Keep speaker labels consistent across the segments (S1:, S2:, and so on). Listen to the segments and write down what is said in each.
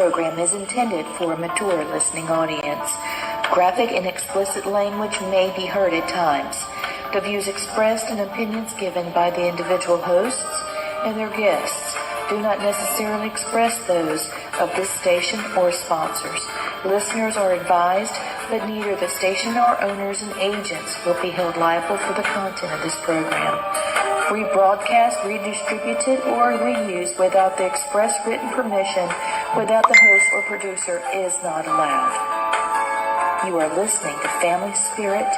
S1: program is intended for a mature listening audience. Graphic and explicit language may be heard at times. The views expressed and opinions given by the individual hosts and their guests do not necessarily express those of this station or sponsors. Listeners are advised that neither the station nor owners and agents will be held liable for the content of this program. Rebroadcast, redistributed, or reused without the express written permission without the host or producer is not allowed. You are listening to Family Spirit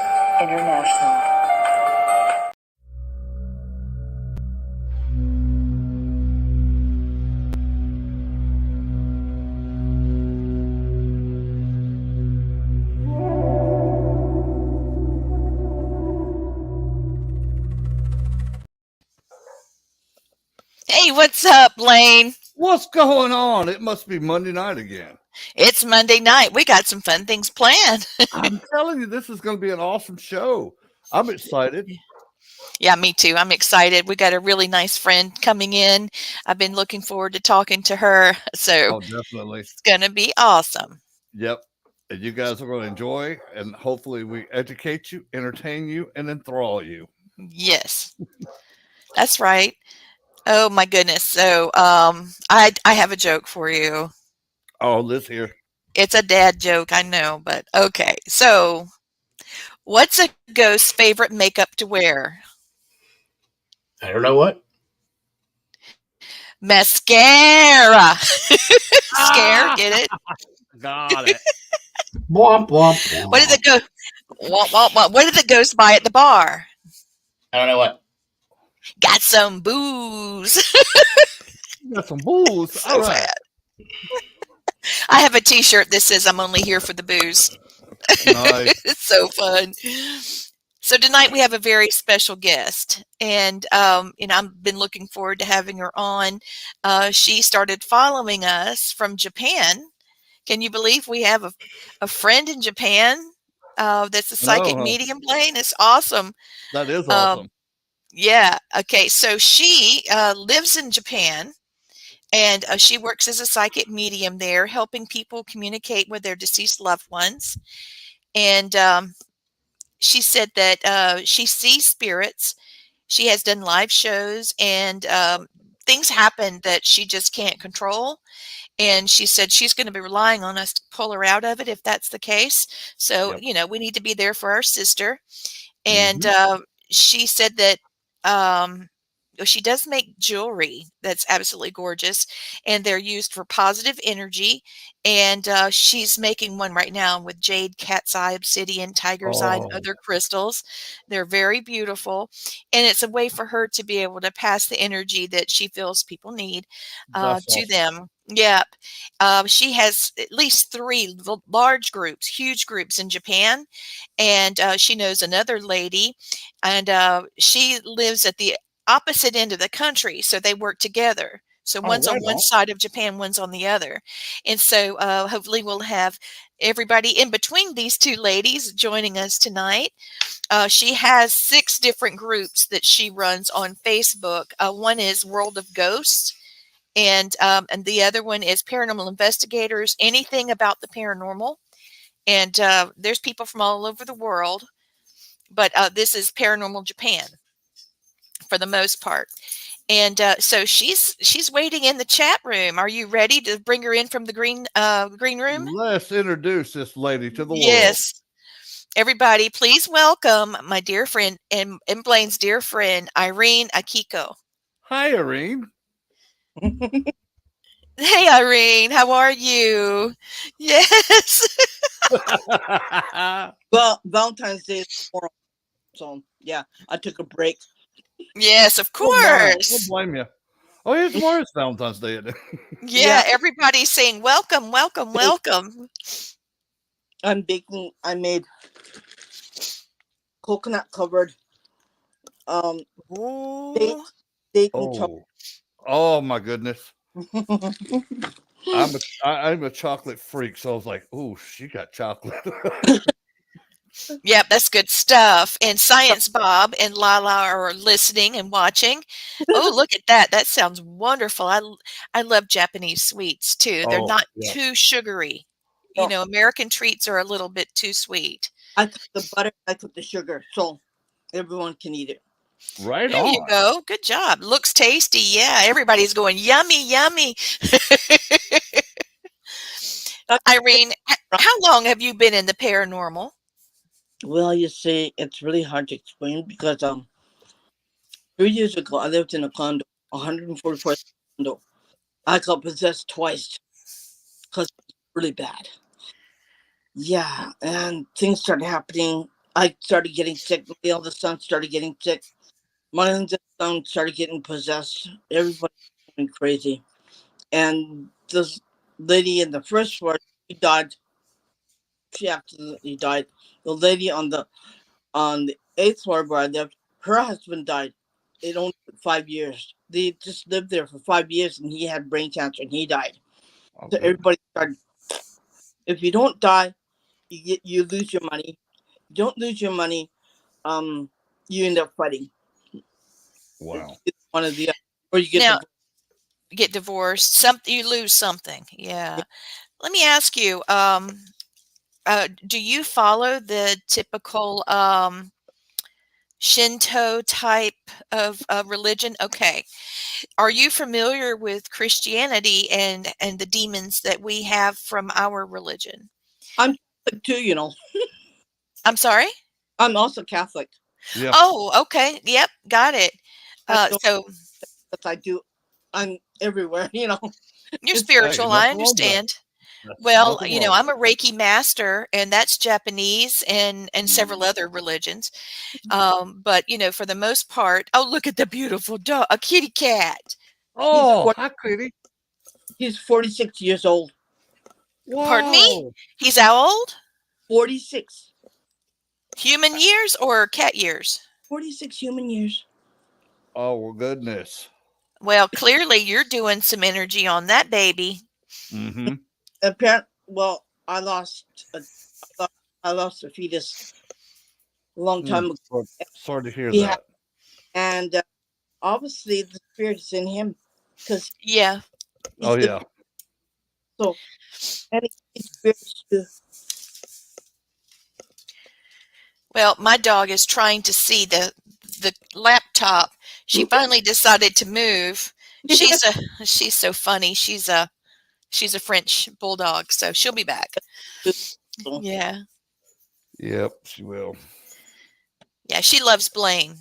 S1: International.
S2: Hey, what's up, Lane?
S3: What's going on? It must be Monday night again.
S2: It's Monday night. We got some fun things planned.
S3: I'm telling you, this is going to be an awesome show. I'm excited.
S2: Yeah, me too. I'm excited. We got a really nice friend coming in. I've been looking forward to talking to her. So
S3: definitely.
S2: It's going to be awesome.
S3: Yep. And you guys are going to enjoy, and hopefully we educate you, entertain you, and enthrall you.
S2: Yes, that's right. Oh, my goodness. So I have a joke for you.
S3: Oh, let's hear.
S2: It's a dad joke, I know, but okay. So what's a ghost's favorite makeup to wear?
S4: I don't know what.
S2: Mascara. Scare, get it?
S3: Got it.
S4: Womp, womp, womp.
S2: What did the ghost buy at the bar?
S4: I don't know what.
S2: Got some booze.
S3: Got some booze.
S2: So
S3: All right.
S2: bad. I have a T-shirt that says "I'm only here for the booze."
S3: Nice.
S2: It's so fun. So tonight we have a very special guest, and I've been looking forward to having her on. She started following us from Japan. Can you believe we have a friend in Japan that's a psychic medium plane? It's awesome.
S3: That is awesome.
S2: Yeah. Okay. So she lives in Japan, and she works as a psychic medium there, helping people communicate with their deceased loved ones. And she said that she sees spirits. She has done live shows, and things happen that she just can't control. And she said she's going to be relying on us to pull her out of it if that's the case. So,
S3: Yep.
S2: we need to be there for our sister. And she said that she does make jewelry that's absolutely gorgeous, and they're used for positive energy. And she's making one right now with jade, cat's eye, obsidian, tiger's eye, and other crystals. They're very beautiful, and it's a way for her to be able to pass the energy that she feels people need to
S3: awesome.
S2: them. Yep. She has at least 3 large groups, huge groups in Japan, and she knows another lady, and she lives at the opposite end of the country, so they work together. So one's on one side of Japan, one's on the other. And so hopefully we'll have everybody in between these 2 ladies joining us tonight. She has 6 different groups that she runs on Facebook. One is World of Ghosts, and the other one is Paranormal Investigators, anything about the paranormal. And there's people from all over the world, but this is Paranormal Japan for the most part. And so she's waiting in the chat room. Are you ready to bring her in from the green room?
S3: Let's introduce this lady to the world.
S2: Yes. Everybody, please welcome my dear friend and Blaine's dear friend, Irene Akiko.
S3: Hi, Irene.
S2: Hey, Irene, how are you? Yes.
S5: Well, Valentine's Day is tomorrow, so yeah, I took a break.
S2: Yes, of course.
S3: I don't blame you. Oh, yeah, tomorrow's Valentine's Day.
S2: Yeah, everybody's saying welcome, welcome, welcome.
S5: I'm baking. I made coconut covered date and chocolate.
S3: Oh my goodness. I'm a chocolate freak, so I was like, "Oh, she got chocolate."
S2: Yep, that's good stuff. And Science Bob and Lala are listening and watching. Oh, look at that. That sounds wonderful. I love Japanese sweets too. They're
S3: Oh,
S2: not
S3: yeah.
S2: too sugary. You
S5: No,
S2: know, American treats are a little bit too sweet.
S5: I cook the butter, I cook the sugar, so everyone can eat it.
S3: Right
S2: There you
S3: on.
S2: go. Good job. Looks tasty. Yeah, everybody's going yummy, yummy.
S5: I-
S2: Irene, how long have you been in the paranormal?
S5: Well, you see, it's really hard to explain because 3 years ago I lived in a condo, 144th condo. I got possessed twice because it was really bad. Yeah, and things started happening. I started getting sick. My eldest son started getting sick. My youngest son started getting possessed. Everybody went crazy. And this lady in the first floor, she died. She absolutely died. The lady on the eighth floor where I lived, her husband died. It only took 5 years. They just lived there for 5 years, and he had brain cancer, and he died.
S3: Oh,
S5: So
S3: good.
S5: everybody started. If you don't die, you lose your money. You don't lose your money. You end up fighting.
S3: Wow.
S5: It's one of the other, or you get
S2: Now,
S5: divorced.
S2: get divorced, you lose something. Yeah. Let me ask you, do you follow the typical Shinto type of religion? Okay. Are you familiar with Christianity and the demons that we have from our religion?
S5: I'm Catholic too, you know.
S2: I'm sorry?
S5: I'm also Catholic.
S3: Yeah.
S2: Oh, okay. Yep, got it.
S5: I don't,
S2: So
S5: but I do. I'm everywhere, you know.
S2: you're
S5: It's
S3: Hey,
S2: spiritual, I
S3: nothing wrong with that.
S2: understand.
S3: That's
S2: Well,
S3: nothing
S2: you
S3: wrong
S2: know,
S3: with
S2: I'm a Reiki master, and that's Japanese and several other religions. But you know, for the most part, oh, look at the beautiful dog, a kitty cat.
S5: he's
S3: Oh,
S5: 40,
S3: hi, Kitty.
S5: he's 46 years old.
S2: Pardon me?
S3: Wow.
S2: He's how old?
S5: 46.
S2: Human years or cat years?
S5: 46 human years.
S3: Oh, well, goodness.
S2: Well, clearly you're doing some energy on that baby.
S3: Mm-hmm.
S5: Apparently, well, I lost a fetus a long time ago.
S3: Sorry to hear
S5: He had,
S3: that.
S5: and obviously the spirit is in him because
S2: Yeah.
S3: Oh,
S5: he's the
S3: yeah.
S5: so any spirits to
S2: Well, my dog is trying to see the laptop. She finally decided to move. She's so funny. She's a French bulldog, so she'll be back.
S5: so,
S2: Yeah.
S3: Yep, she will.
S2: Yeah, she loves Blaine.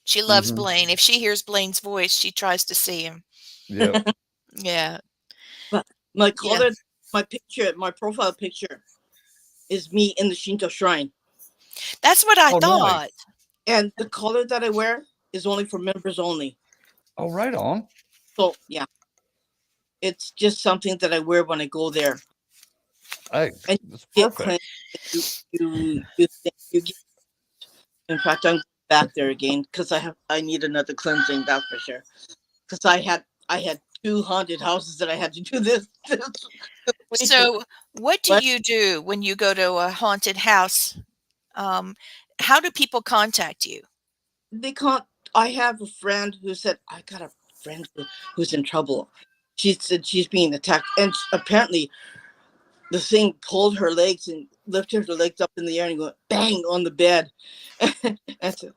S2: She loves
S3: Mm-hmm.
S2: Blaine. If she hears Blaine's voice, she tries to see him.
S3: Yep.
S2: Yeah.
S5: but my
S2: Yeah.
S5: color, my profile picture is me in the Shinto shrine,
S2: That's what I
S3: Oh, nice.
S2: thought.
S5: and the color that I wear is only for members only.
S3: Oh, right on.
S5: So yeah, it's just something that I wear when I go there,
S3: Hey,
S5: and
S3: that's
S5: you get
S3: perfect.
S5: cleansed. You get. In fact, I'm back there again because I need another cleansing. That's for sure. Because I had two haunted houses that I had to do this week.
S2: So, what do
S5: But
S2: you do when you go to a haunted house? Um, how do people contact you?
S5: they can't. I have a friend who said I got a friend who's in trouble. She said she's being attacked, and apparently the thing pulled her legs and lifted her legs up in the air and went bang on the bed. And I said,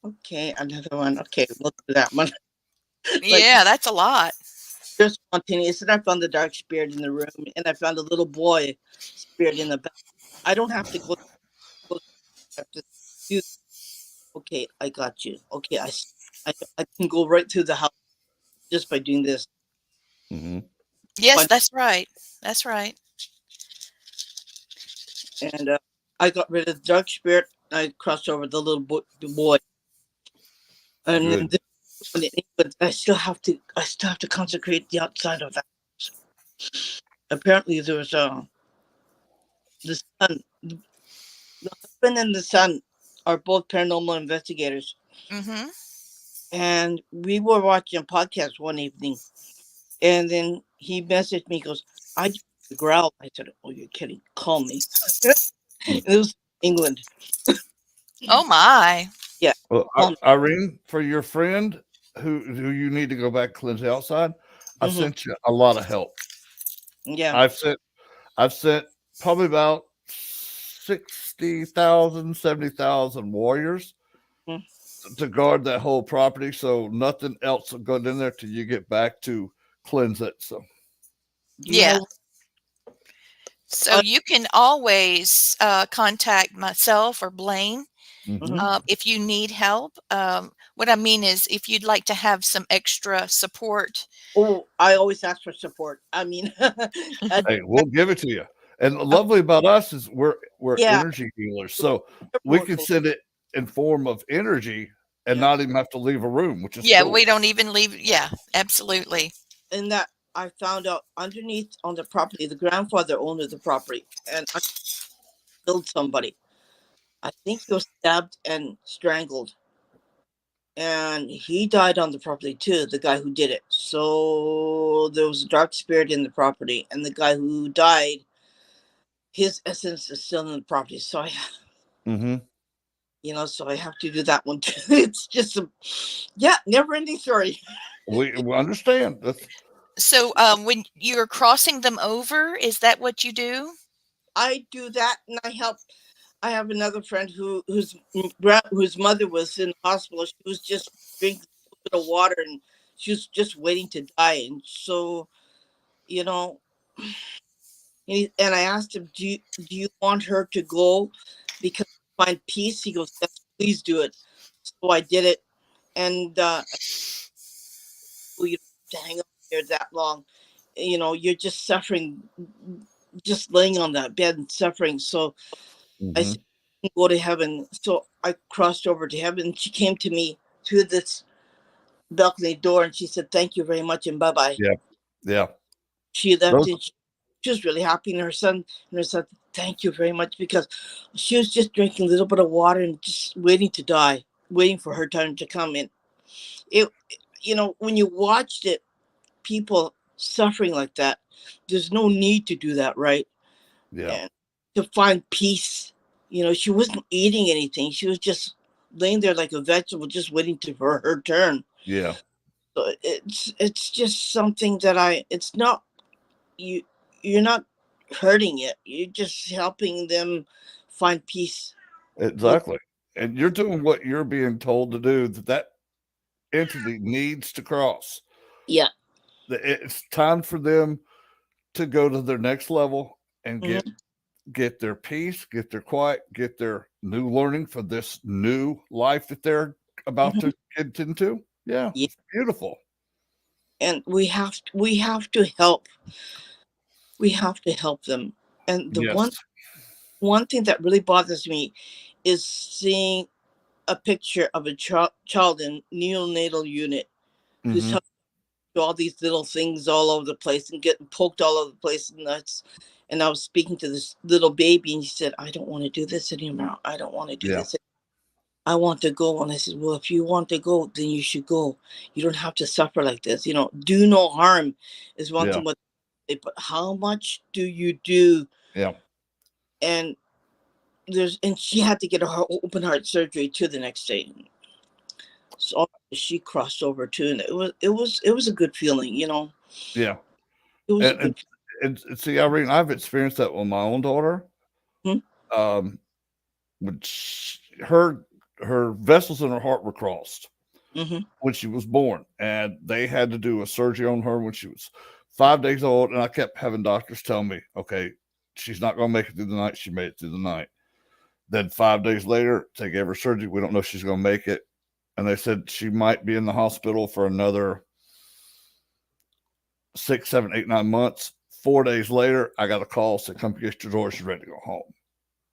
S5: okay, another one. Okay, we'll do that one. Like
S2: Yeah, that's a lot.
S5: just spontaneous. And I found the dark spirit in the room, and I found a little boy spirit in the back. I don't have to go I have to do. Okay, I got you. Okay, I can go right through the house just by doing this.
S3: Mm-hmm.
S2: Yes,
S5: But
S2: that's right. That's right.
S5: and I got rid of the dark spirit. I crossed over the boy, and then
S3: Good.
S5: but I still have to consecrate the outside of that. Apparently, there was the son, the husband and the son are both paranormal investigators,
S2: Mhm.
S5: and we were watching a podcast one evening, and then he messaged me, he goes, "I just growl." I said, "Oh, you're kidding? Call me."
S3: Mm.
S5: It was England.
S2: Oh my.
S5: Yeah.
S3: Well,
S5: Um,
S3: Irene, for your friend who you need to go back cleanse the outside, I
S5: mhm.
S3: sent you a lot of help.
S5: Yeah.
S3: I've sent probably about 60,000, 70,000 warriors
S5: Mm.
S3: to guard that whole property, so nothing else will go in there till you get back to cleanse it. So
S5: Do you
S2: Yeah.
S5: know?
S2: So you can always contact myself or Blaine
S3: mhm.
S2: if you need help. What I mean is, if you'd like to have some extra support.
S5: Oh, I always ask for support. I mean,
S3: Hey, we'll give it to you. And the lovely about us is we're
S5: yeah,
S3: energy healers, so we
S5: more
S3: can
S5: close.
S3: send it in form of energy and
S5: Yeah,
S3: not even have to leave a room, which is
S2: Yeah,
S3: cool.
S2: we don't even leave. Yeah, absolutely.
S5: and that I found out underneath on the property, the grandfather owned the property, and I killed somebody. I think he was stabbed and strangled, and he died on the property too. The guy who did it. So there was a dark spirit in the property, and the guy who died, his essence is still in the property. So I,
S3: Mm-hmm.
S5: so I have to do that one too. It's just yeah, never ending story.
S3: We understand. That's
S2: So when you're crossing them over, is that what you do?
S5: I do that, and I help. I have another friend whose mother was in the hospital. She was just drinking a little bit of water, and she was just waiting to die. And so, you know, and I asked him, "Do you want her to go because find peace?" He goes, "Yes, please do it." So I did it, and you don't have to hang up there that long. You're just suffering, just laying on that bed and suffering. So I
S3: mm-hmm.
S5: said, "Go to heaven." So I crossed over to heaven. She came to me through this balcony door, and she said, "Thank you very much," and bye bye.
S3: Yeah, yeah.
S5: She left,
S3: Those,
S5: and she was really happy. And her son, "Thank you very much," because she was just drinking a little bit of water and just waiting to die, waiting for her time to come in. It, when you watched it, people suffering like that, there's no need to do that, right?
S3: yeah,
S5: And to find peace, she wasn't eating anything. She was just laying there like a vegetable, just waiting for her turn.
S3: yeah.
S5: So it's just something that it's not you you're not hurting it. You're just helping them find peace. Look,
S3: Exactly. And you're doing what you're being told to do. That entity needs to cross.
S5: yeah.
S3: It's time for them to go to their next level and
S5: Mhm.
S3: get their peace, get their quiet, get their new learning for this new life that they're about
S5: Mhm.
S3: to get into. Yeah,
S5: Yeah.
S3: it's beautiful.
S5: And we have to help. We have to help them. And the
S3: Yes.
S5: one thing that really bothers me is seeing a picture of a child in neonatal unit who's
S3: Mm-hmm.
S5: having all these little things all over the place and getting poked all over the place, and I was speaking to this little baby, and he said, "I don't want to do this anymore. I don't want to do
S3: Yeah.
S5: this. I want to go." And I said, "Well, if you want to go, then you should go. You don't have to suffer like this. Do no harm is one
S3: Yeah.
S5: thing, but how much do you do?"
S3: Yeah.
S5: And she had to get a open heart surgery too the next day. So she crossed over too, and it was a good feeling.
S3: Yeah.
S5: It was a
S3: And
S5: good.
S3: see, Irene, I've experienced that with my own daughter.
S5: Hmm?
S3: Um, which her vessels in her heart were crossed
S5: Mm-hmm.
S3: when she was born, and they had to do a surgery on her when she was 5 days old. And I kept having doctors tell me, okay, she's not going to make it through the night. She made it through the night. Then 5 days later, they gave her surgery. We don't know if she's going to make it. And they said she might be in the hospital for another 6, 7, 8, 9 months. 4 days later, I got a call, said, "Come get your daughter. She's ready to go home."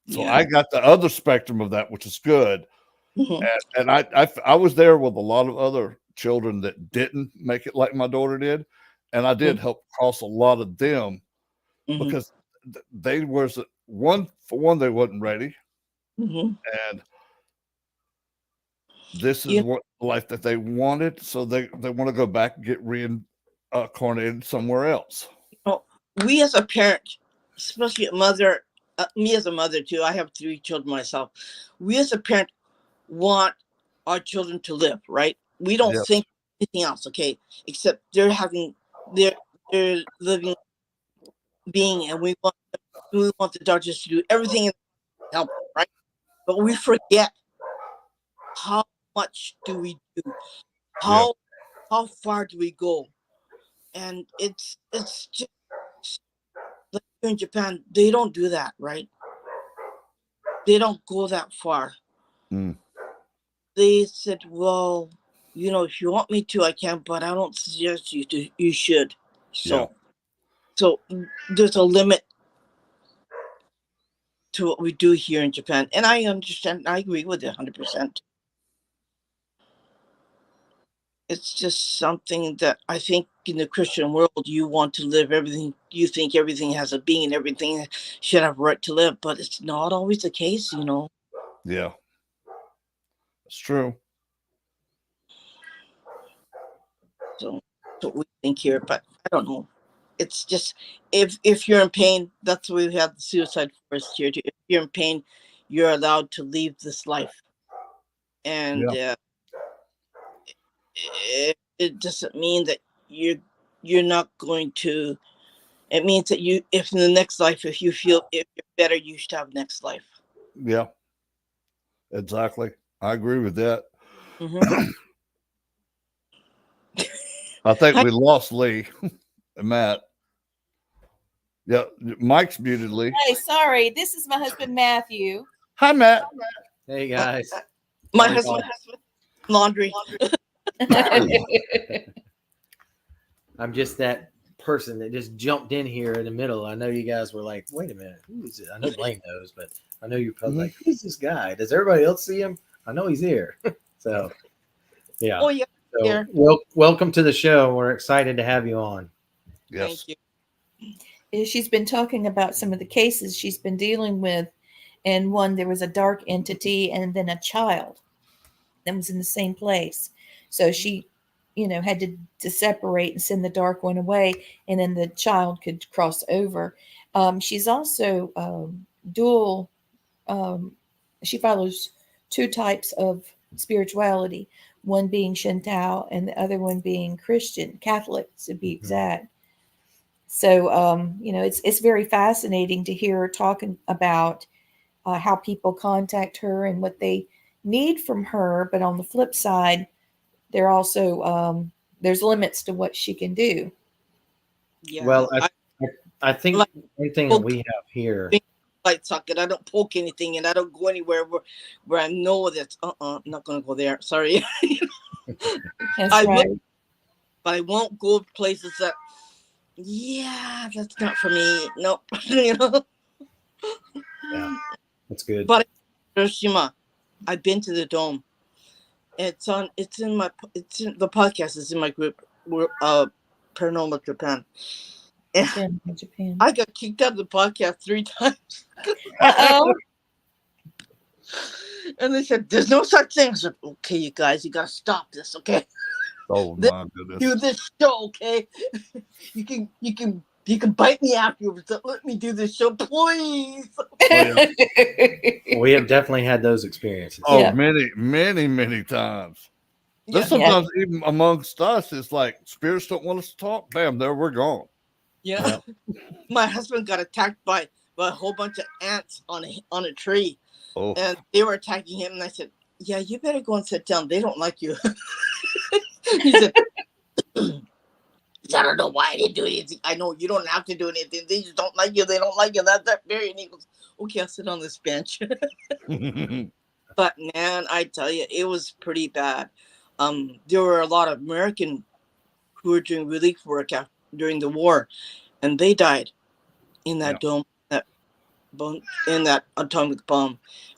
S3: So
S5: Yeah.
S3: I got the other spectrum of that, which is good.
S5: Mm-hmm.
S3: And I was there with a lot of other children that didn't make it like my daughter did, and I did help cross a lot of them
S5: Mm-hmm.
S3: because they was one they wasn't ready,
S5: Mm-hmm.
S3: and this is
S5: You
S3: what life that they wanted, so they want to go back and get reincarnated somewhere else.
S5: know, we as a parent, especially a mother, me as a mother too, I have 3 children myself. We as a parent want our children to live, right? We don't
S3: Yes.
S5: think anything else, okay, except they're living being, and we want the doctors to do everything and help, right? But we forget, how much do we do?
S3: Yeah.
S5: How far do we go? And it's just like in Japan, they don't do that, right? They don't go that far.
S3: Mm.
S5: They said, well, if you want me to, I can, but I don't suggest you to. You should.
S3: Yeah.
S5: So there's a limit to what we do here in Japan, and I understand. I agree with it 100%. It's just something that I think in the Christian world, you want to live everything. You think everything has a being and everything should have right to live, but it's not always the case,
S3: Yeah. It's true.
S5: So that's what we think here, but I don't know. It's just, if you're in pain, that's why we have the suicide forest here too. If you're in pain, you're allowed to leave this life, and it doesn't mean that you're not going to. It means that if in the next life, if you feel if you're better, you should have next life.
S3: Yeah. Exactly. I agree with that.
S5: Mm-hmm.
S3: I think we lost Lee and Matt. Yeah. Mike's muted, Lee.
S2: Hey, sorry. This is my husband, Matthew.
S3: Hi, Matt.
S6: Hey guys.
S5: My
S6: Sorry
S5: husband
S6: about-
S5: has laundry.
S6: I'm just that person that just jumped in here in the middle. I know you guys were like, wait a minute, who is it? I know Blaine knows, but I know you're probably like, who's this guy? Does everybody else see him? I know he's here. So yeah.
S5: Oh yeah,
S6: So
S5: here.
S6: welcome to the show. We're excited to have you on.
S3: Yes.
S5: Thank you.
S2: She's been talking about some of the cases she's been dealing with. And one, there was a dark entity and then a child that was in the same place. So she, had to separate and send the dark one away, and then the child could cross over. She's also dual. She follows 2 types of spirituality, one being Shinto and the other one being Christian, Catholic to be exact. So, it's very fascinating to hear her talking about how people contact her and what they need from her. But on the flip side, there also there's limits to what she can do.
S5: Yeah.
S6: Well, I think
S5: like-
S6: one thing that we have here.
S5: Light socket. I don't poke anything, and I don't go anywhere where I know that's I'm not gonna go there. Sorry.
S2: That's
S5: I
S2: right.
S5: But I won't go places that. Yeah, that's not for me. Nope.
S6: Yeah, that's good.
S5: But Hiroshima, I've been to the dome. It's in the podcast is in my group. We're Paranormal Japan. And
S2: In Japan.
S5: I got kicked out of the podcast 3 times.
S2: Uh-oh.
S5: And they said, there's no such thing. I said, okay, you guys, you got to stop this, okay?
S3: Oh, my goodness.
S5: Do this show, okay? You can bite me afterwards. But let me do this show, please.
S6: We have definitely had those experiences.
S3: Oh,
S2: Yeah.
S3: many, many, many times. There's
S5: Yeah.
S3: sometimes even amongst us, it's like spirits don't want us to talk. Bam, there we're gone.
S5: Yeah. My husband got attacked by a whole bunch of ants on a tree.
S3: Oh,
S5: And they were attacking him. And I said, yeah, you better go and sit down. They don't like you. He said, I don't know why I didn't do anything. I know you don't have to do anything. They just don't like you. They don't like you. That's that very. And he goes, okay, I'll sit on this bench. But man, I tell you, it was pretty bad. There were a lot of American who were doing relief work during the war, and they died in that dome, in that atomic bomb.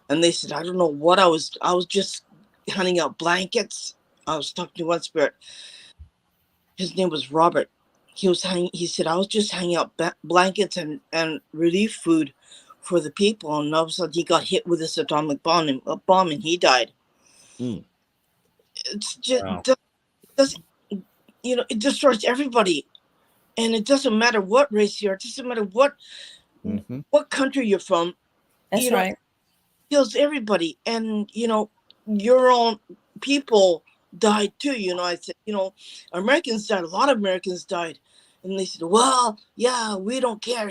S5: And they said, I don't know what I was just handing out blankets. I was talking to one spirit. His name was Robert. He said, I was just hanging out blankets and relief food for the people. And all of a sudden he got hit with this atomic bomb and he died.
S3: Mm.
S5: It's just, it destroys everybody. And it doesn't matter what race you are. It doesn't matter what country you're from.
S7: That's
S5: you know,
S7: right.
S5: kills everybody. And, your own people died too. I said, Americans died. A lot of Americans died. And they said, well, yeah, we don't care,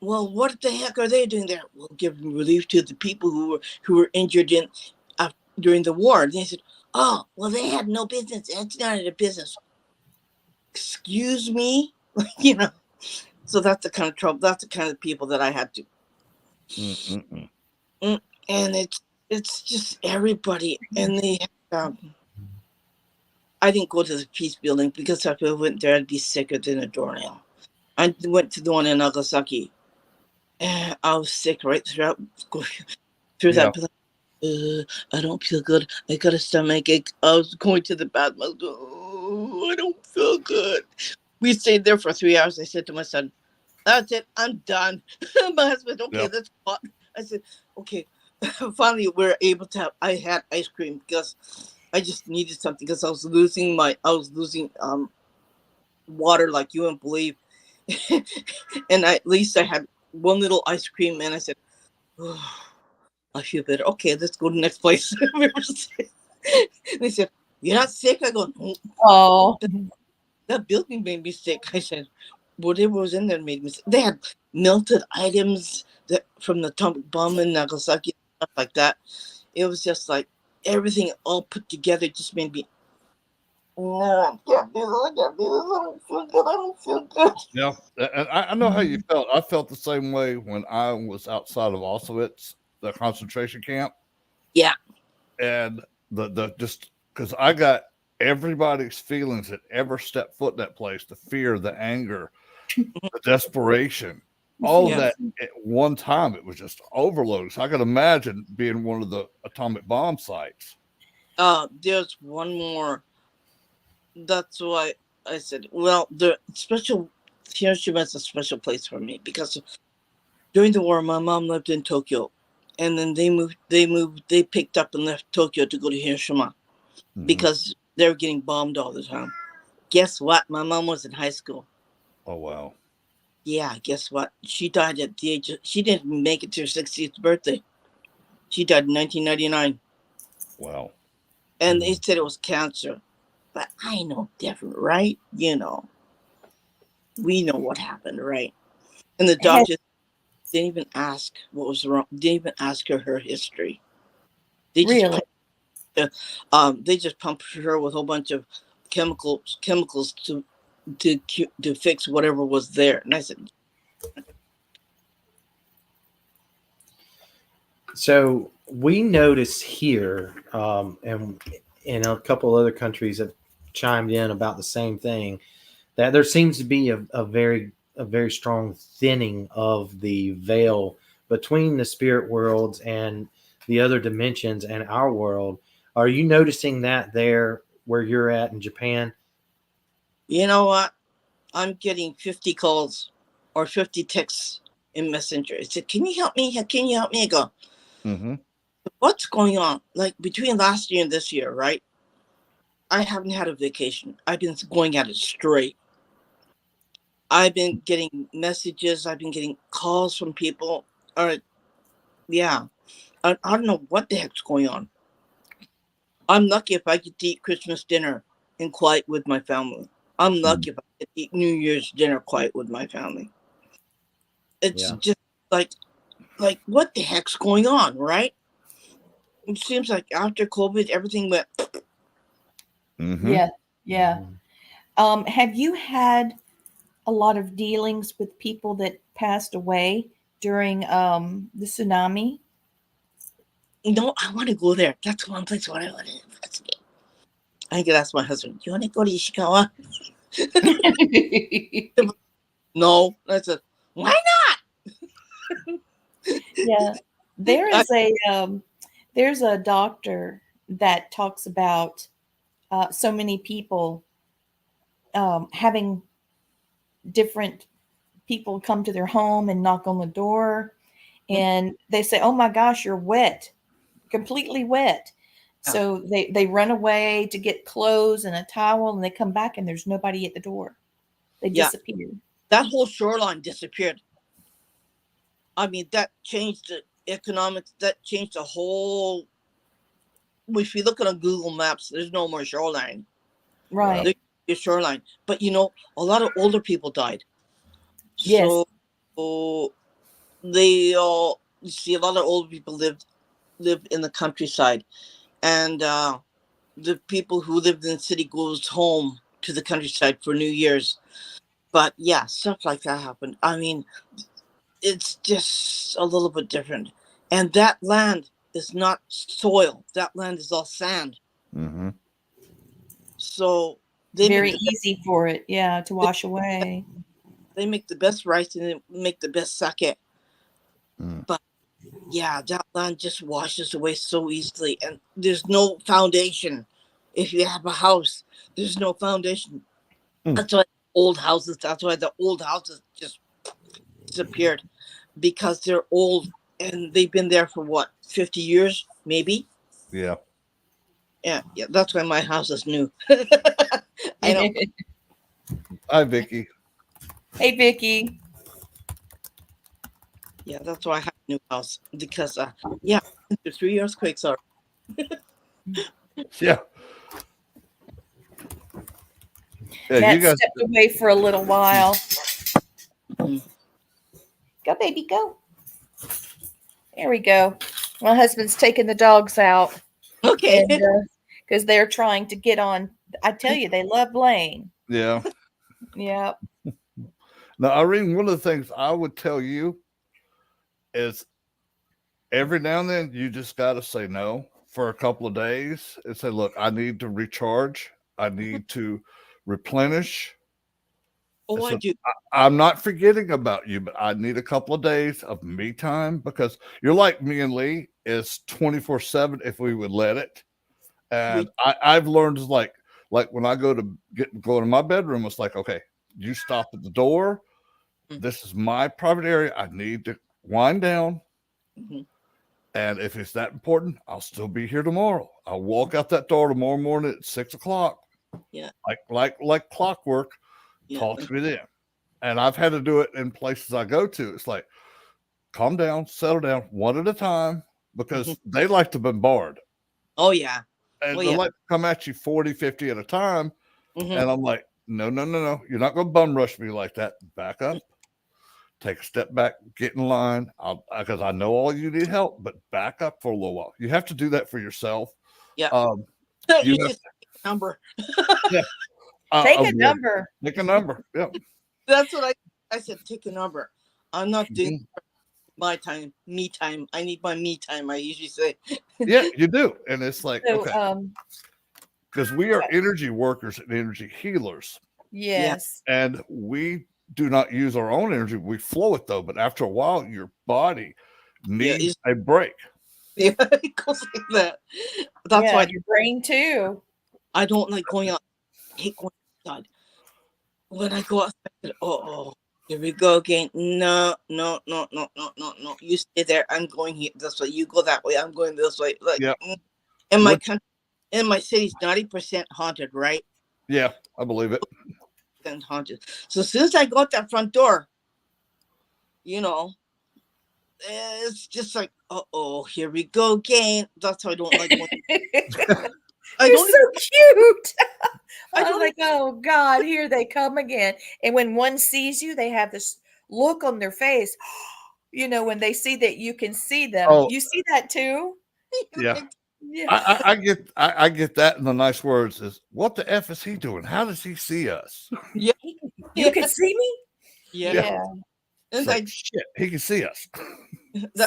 S5: Well, what the heck are they doing there? We'll give relief to the people who were injured during the war. And they said, oh, well, they had no business. It's not their business. Excuse me? So that's the kind of trouble. That's the kind of people that I had to.
S3: Mm-mm-mm.
S5: And it's just everybody. And I didn't go to the peace building because if I went there, I'd be sicker than a doornail. I went to the one in Nagasaki. And I was sick right through
S3: Yeah.
S5: that. I don't feel good. I got a stomach ache. I was going to the bathroom. I was going, oh, I don't feel good. We stayed there for 3 hours. I said to my son, that's it. I'm done. My husband, okay,
S3: Yep.
S5: that's hot. I said, okay. Finally, I had ice cream because I just needed something because I was losing water like you wouldn't believe. And at least I had one little ice cream and I said, oh, I feel better. Okay, let's go to the next place. They said, you're not sick? I go, no,
S7: Oh,
S5: that building made me sick. I said, whatever was in there made me sick. They had melted items from the atomic bomb in Nagasaki, stuff like that. It was just like everything all put together just made me, no, I can't do this. I can't do this. I don't feel good. I don't feel good.
S3: Yeah. And I know how you felt. I felt the same way when I was outside of Auschwitz, the concentration camp.
S5: Yeah.
S3: And the just because I got everybody's feelings that ever stepped foot in that place, the fear, the anger, the desperation, all of
S5: Yeah.
S3: that at one time. It was just overload. So I could imagine being one of the atomic bomb sites.
S5: There's one more. That's why I said, well, the special Hiroshima is a special place for me because during the war, my mom lived in Tokyo, and then they picked up and left Tokyo to go to Hiroshima because they were getting bombed all the time. Guess what? My mom was in high school.
S3: Oh, wow.
S5: Yeah, guess what? She died at the age she didn't make it to her 60th birthday. She died in 1999.
S3: Wow.
S5: And they said it was cancer. But I know different, right? We know what happened, right? And the doctor didn't even ask what was wrong. Didn't even ask her history. They just
S7: really?
S5: they just pumped her with a whole bunch of chemicals to fix whatever was there. And I said,
S6: So we notice here, and in a couple other countries have chimed in about the same thing, that there seems to be a very strong thinning of the veil between the spirit worlds and the other dimensions and our world. Are you noticing that there where you're at in Japan?
S5: you know what? I'm getting 50 calls or 50 texts in Messenger. I said, can you help me? Can you help me? I go, what's going on? Like between last year and this year, right? I haven't had a vacation. I've been going at it straight. I've been getting messages. I've been getting calls from people. All right. Yeah. I don't know what the heck's going on. I'm lucky if I get to eat Christmas dinner in quiet with my family. I'm lucky if I get to eat New Year's dinner quiet with my family. It's just like what the heck's going on, right? It seems like after COVID, everything went.
S7: Yeah. Have you had a lot of dealings with people that passed away during the tsunami?
S5: No, I want to go there. That's one place where I want to investigate. I could ask my husband, "You want to go to Ishikawa?" No, I said, "Why
S7: Yeah, there is there's a doctor that talks about so many people having different people come to their home and knock on the door, and they say, "Oh my gosh, you're wet, completely wet." So they run away to get clothes and a towel, and they come back and there's nobody at the door. They disappeared.
S5: That whole shoreline disappeared. I mean, that changed it. economics that changed the whole. If you look at on Google Maps, there's no more shoreline.
S7: Right.
S5: There's a shoreline, but a lot of older people died.
S7: Yes.
S5: So they all you see a lot of old people lived in the countryside, and the people who lived in the city goes home to the countryside for New Year's. But yeah, stuff like that happened. I mean, it's just a little bit different. And that land is not soil. That land is all sand.
S3: Mm-hmm.
S5: So they
S7: Very
S5: make
S7: easy for it, yeah, to wash away.
S5: they make the best rice and they make the best sake.
S3: Mm.
S5: But yeah, that land just washes away so easily, and there's no foundation. If you have a house, there's no foundation.
S3: Mm.
S5: That's why the old houses just disappeared, because they're old and they've been there for what, 50 years, maybe?
S3: Yeah.
S5: Yeah, that's why my house is new. I know.
S3: Hi, Vicky.
S7: Hey, Vicky.
S5: Yeah, that's why I have a new house, because yeah, the 3 earthquakes are.
S3: Yeah. Yeah,
S7: Matt
S3: you guys.
S7: stepped away for a little while.
S5: Mm.
S7: Go, baby, go. There we go. My husband's taking the dogs out.
S5: Okay.
S7: Because they're trying to get on. I tell you, they love Blaine.
S3: Yeah.
S7: Yeah.
S3: Now, Irene, one of the things I would tell you is every now and then you just got to say no for a couple of days and say, look, I need to recharge. I need to replenish.
S5: Oh, I do.
S3: I'm not forgetting about you, but I need a couple of days of me time, because you're like me and Lee, is 24/7 if we would let it. And I've learned, like when I go to my bedroom, it's like, okay, you stop at the door. This is my private area. I need to wind down.
S5: Mhm.
S3: And if it's that important, I'll still be here tomorrow. I'll walk out that door tomorrow morning at 6:00.
S5: Yeah.
S3: Like clockwork.
S5: Yeah.
S3: Talk to me then. And I've had to do it in places I go to. It's like, calm down, settle down, one at a time, because they like to bombard.
S5: Oh, yeah.
S3: And they like to come at you 40, 50 at a time.
S5: Mhm.
S3: And I'm like, no. You're not going to bum rush me like that. Back up. Take a step back, get in line. Because I know all you need help, but back up for a little while. You have to do that for yourself.
S5: Yeah.
S3: You
S5: just take a number.
S3: Yeah.
S7: Take a number.
S3: Take a number. Yeah.
S5: That's what I said. Take a number. I'm not doing my time, me time. I need my me time, I usually say.
S3: Yeah, you do. And it's like,
S7: So,
S3: okay. Because we are energy workers and energy healers.
S7: Yes.
S3: And we do not use our own energy. We flow it though. But after a while, your body needs a break.
S5: Yeah, it goes like that. That's why
S7: your brain too.
S5: I don't like going out. I hate going outside. When I go outside, here we go again. No. You stay there. I'm going here this way. You go that way. I'm going this way. Like, and my country, and my city's 90% haunted, right?
S3: Yeah, I believe it.
S5: Haunted. So as soon as I go out that front door, it's just like, here we go again. That's why I don't like going.
S7: You're so cute. I was like, oh God, here they come again. And when one sees you, they have this look on their face. When they see that you can see them.
S3: Oh.
S7: You see that too?
S3: Yeah.
S7: Yeah.
S3: I get that in the nice words is, what the F is he doing? How does he see us?
S5: Yeah.
S7: You can see me?
S5: Yeah.
S3: And like, shit, he can see us.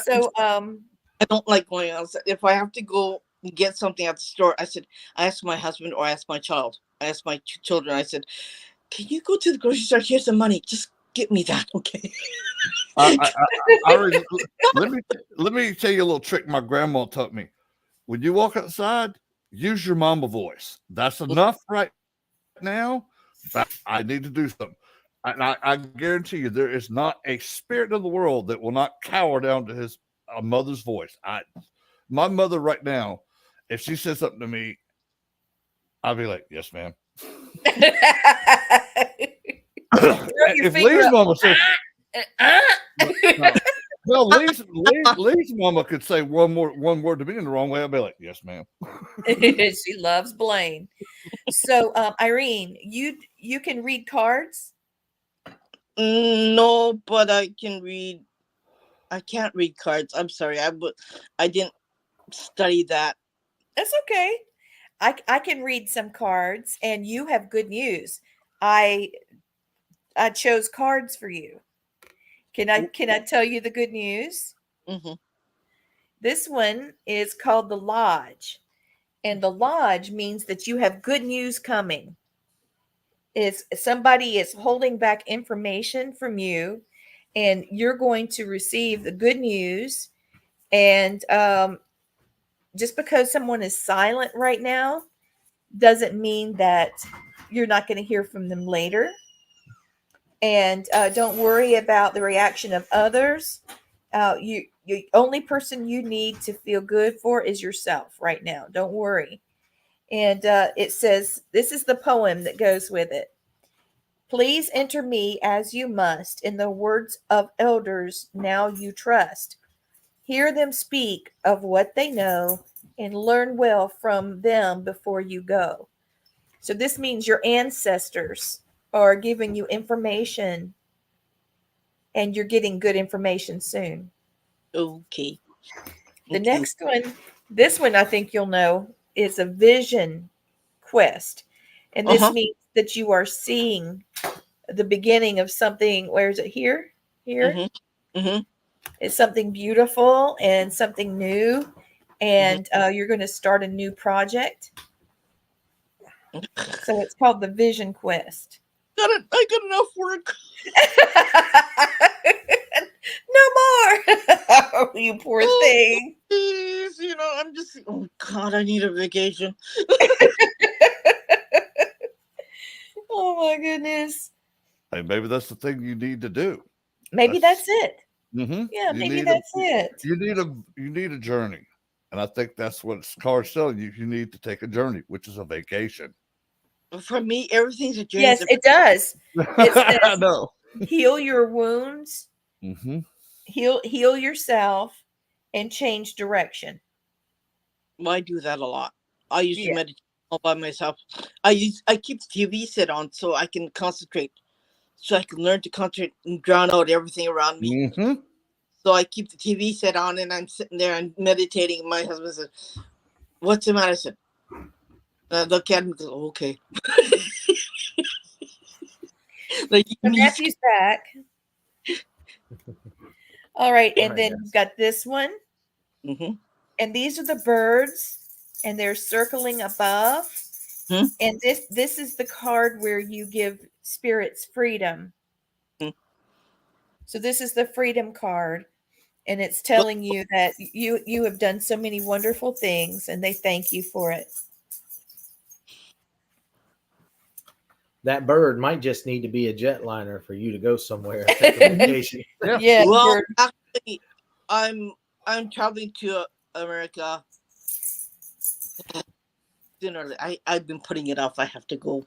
S7: So
S5: I don't like going outside. If I have to go get something at the store, I ask my husband or I ask my child. I asked my children, I said, can you go to the grocery store? Here's some money. Just get me that, okay?
S3: Let me tell you a little trick my grandma taught me. When you walk outside, use your mama voice. That's enough right now. I need to do something. And I guarantee you, there is not a spirit in the world that will not cower down to a mother's voice. My mother right now, if she says something to me, I'll be like, yes, ma'am. If Lee's mama says, Well, Lee's mama could say one word to me in the wrong way. I'd be like, "Yes, ma'am."
S7: She loves Blaine. So, Irene, you can read cards.
S5: No, but I can read. I can't read cards. I'm sorry. I didn't study that.
S7: That's okay. I can read some cards, and you have good news. I chose cards for you. Can I tell you the good news?
S5: Mm-hmm.
S7: This one is called the Lodge, and the Lodge means that you have good news coming. Is somebody is holding back information from you, and you're going to receive the good news. And just because someone is silent right now doesn't mean that you're not going to hear from them later. And don't worry about the reaction of others. You only person you need to feel good for is yourself right now. Don't worry. And it says, this is the poem that goes with it. Please enter me as you must in the words of elders now you trust. Hear them speak of what they know and learn well from them before you go. So this means your ancestors are giving you information, and you're getting good information soon.
S5: Okay.
S7: The
S5: Okay.
S7: next one, this one I think you'll know, is a vision quest. And this means that you are seeing the beginning of something. Where is it? Here? Here?
S5: Mm-hmm. Mm-hmm.
S7: It's something beautiful and something new. And you're going to start a new project. So it's called the Vision Quest.
S5: I got enough work.
S7: No more. You poor thing.
S5: Please, I'm just. Oh God, I need a vacation.
S7: Oh my goodness.
S3: Hey, maybe that's the thing you need to do.
S7: Maybe that's it.
S3: Mm-hmm.
S7: Yeah, maybe that's it.
S3: You need a journey, and I think that's what cards telling you. You need to take a journey, which is a vacation.
S5: For me, everything's a journey.
S7: Yes, it does. It says,
S3: I know.
S7: heal your wounds,
S3: Mm-hmm.
S7: heal yourself, and change direction.
S5: I do that a lot. I used to
S7: Yeah.
S5: meditate all by myself. I keep the TV set on so I can concentrate, so I can learn to concentrate and drown out everything around me.
S3: Mm-hmm.
S5: So I keep the TV set on and I'm sitting there and meditating. And my husband said, "What's the matter?" I said, and I look at him and go, "Okay." Like
S7: Matthew's back. All right, and
S6: Right,
S7: then
S6: yes.
S7: you've got this one, and these are the birds, and they're circling above. And this is the card where you give spirits freedom. So this is the freedom card, and it's telling you that you have done so many wonderful things, and they thank you for it.
S6: That bird might just need to be a jetliner for you to go somewhere. Take a vacation.
S7: Yeah.
S5: Well, actually, I'm traveling to America. Sooner, I've been putting it off. I have to go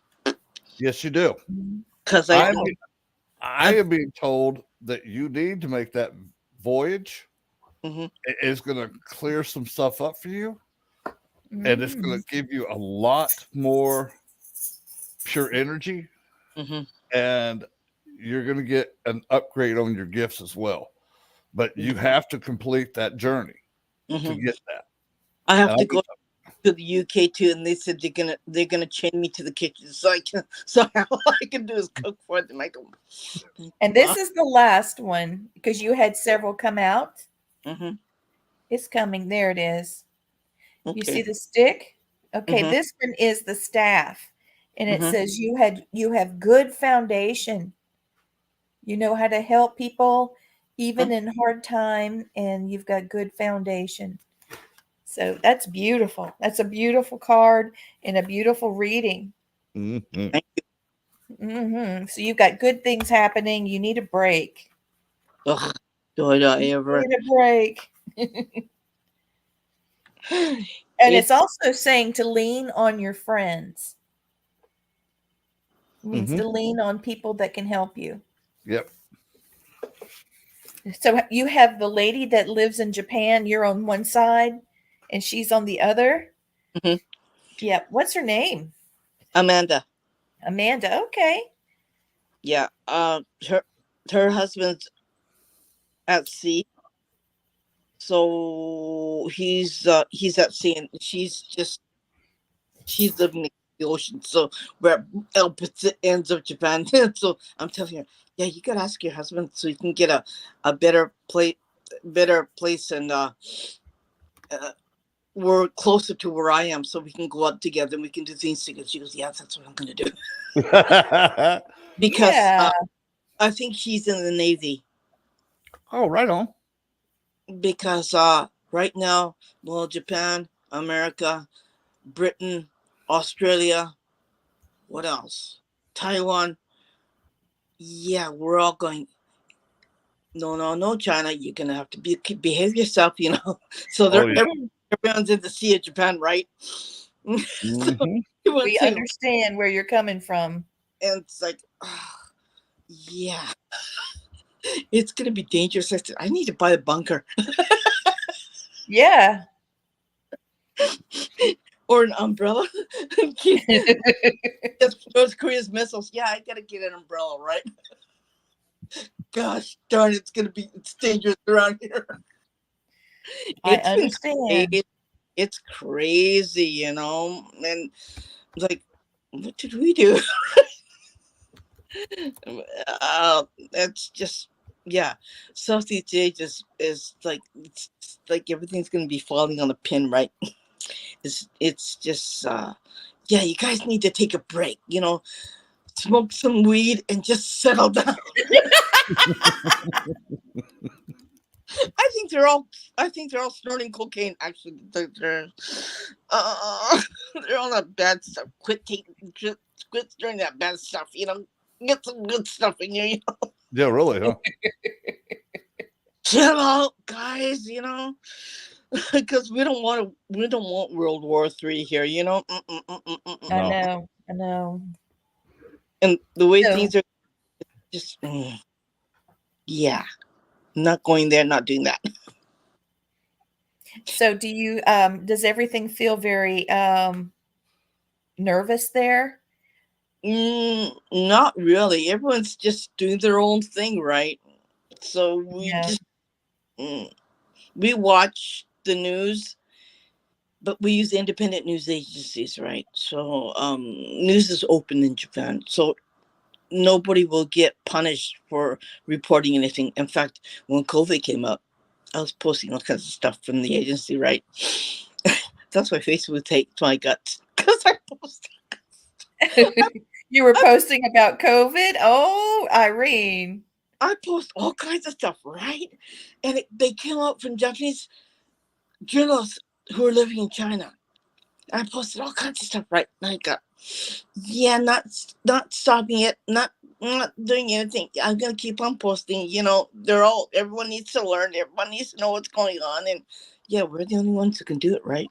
S3: Yes, you do.
S5: because
S3: I am being told that you need to make that voyage. It is going to clear some stuff up for you, and it's going to give you a lot more pure energy, and you're going to get an upgrade on your gifts as well. But you have to complete that journey to get that.
S5: I have to go to the UK too, and they said they're gonna chain me to the kitchen so all I can do is cook for them. I go.
S7: And this is the last one because you had several come out. It's coming. There it is. You see the stick? Okay, this one is the staff, and it says you have good foundation. You know how to help people even in hard time, and you've got good foundation. So that's beautiful. That's a beautiful card and a beautiful reading.
S5: Thank you.
S7: So you've got good things happening. You need a break.
S5: Ugh, do I ever
S7: need a break? And it's also saying to lean on your friends. It means to lean on people that can help you.
S3: Yep.
S7: So you have the lady that lives in Japan, you're on one side and she's on the other.
S5: Mhm.
S7: Yeah. What's her name?
S5: Amanda.
S7: Amanda. Okay.
S5: Yeah. Her husband's at sea, so he's at sea, and she's living in the ocean. So we're at opposite ends of Japan. So I'm telling her, yeah, you gotta ask your husband so you can get a better place, and uh, we're closer to where I am, so we can go out together and we can do things together. She goes, yeah, that's what I'm gonna do, because
S7: Yeah.
S5: I think she's in the Navy.
S3: Oh, right on.
S5: Because right now, well, Japan, America, Britain, Australia, what else? Taiwan. Yeah, we're all going. No, no, no, China. You're gonna have to behave yourself, you know. So
S3: Oh, yeah.
S5: everyone's in the Sea of Japan, right? So
S3: Mhm.
S5: everyone's
S7: We
S5: saying,
S7: understand where you're coming from.
S5: and it's like, yeah, it's gonna be dangerous. I said, I need to buy a bunker
S7: Yeah.
S5: or an umbrella in case North Korea's missiles. Yeah, I gotta get an umbrella, right? Gosh darn, it's dangerous around here.
S7: I
S5: It's been
S7: understand.
S5: crazy. It's crazy, you know. And like, what did we do? That's just, yeah. Southeast Asia is like, it's like everything's gonna be falling on a pin, right? It's just yeah, you guys need to take a break, you know, smoke some weed and just settle down. I think they're all. I think they're all snorting cocaine. Actually, uh, they're on that bad stuff. Quit snorting that bad stuff. You know, get some good stuff in you. You know?
S3: Yeah, really, huh?
S5: Chill out, guys. You know, because we don't want to. We don't want World War III here. You know,
S7: I
S3: No.
S7: know. I know.
S5: and the way
S7: So,
S5: things are, just yeah, not going there, not doing that.
S7: so do you does everything feel very nervous there?
S5: Not really. Everyone's just doing their own thing, right? So
S7: Yeah,
S5: mm, we watch the news, but we use independent news agencies, right? So news is open in Japan, so nobody will get punished for reporting anything. In fact, when COVID came up, I was posting all kinds of stuff from the agency, right? That's why Facebook takes my guts, because
S7: you were posting about COVID. Oh, Irene.
S5: I post all kinds of stuff, right? And they came out from Japanese journalists who are living in China. I posted all kinds of stuff, right? Like, yeah, not stopping it, not doing anything. I'm gonna keep on posting. You know, everyone needs to learn. Everyone needs to know what's going on, and yeah, we're the only ones who can do it, right?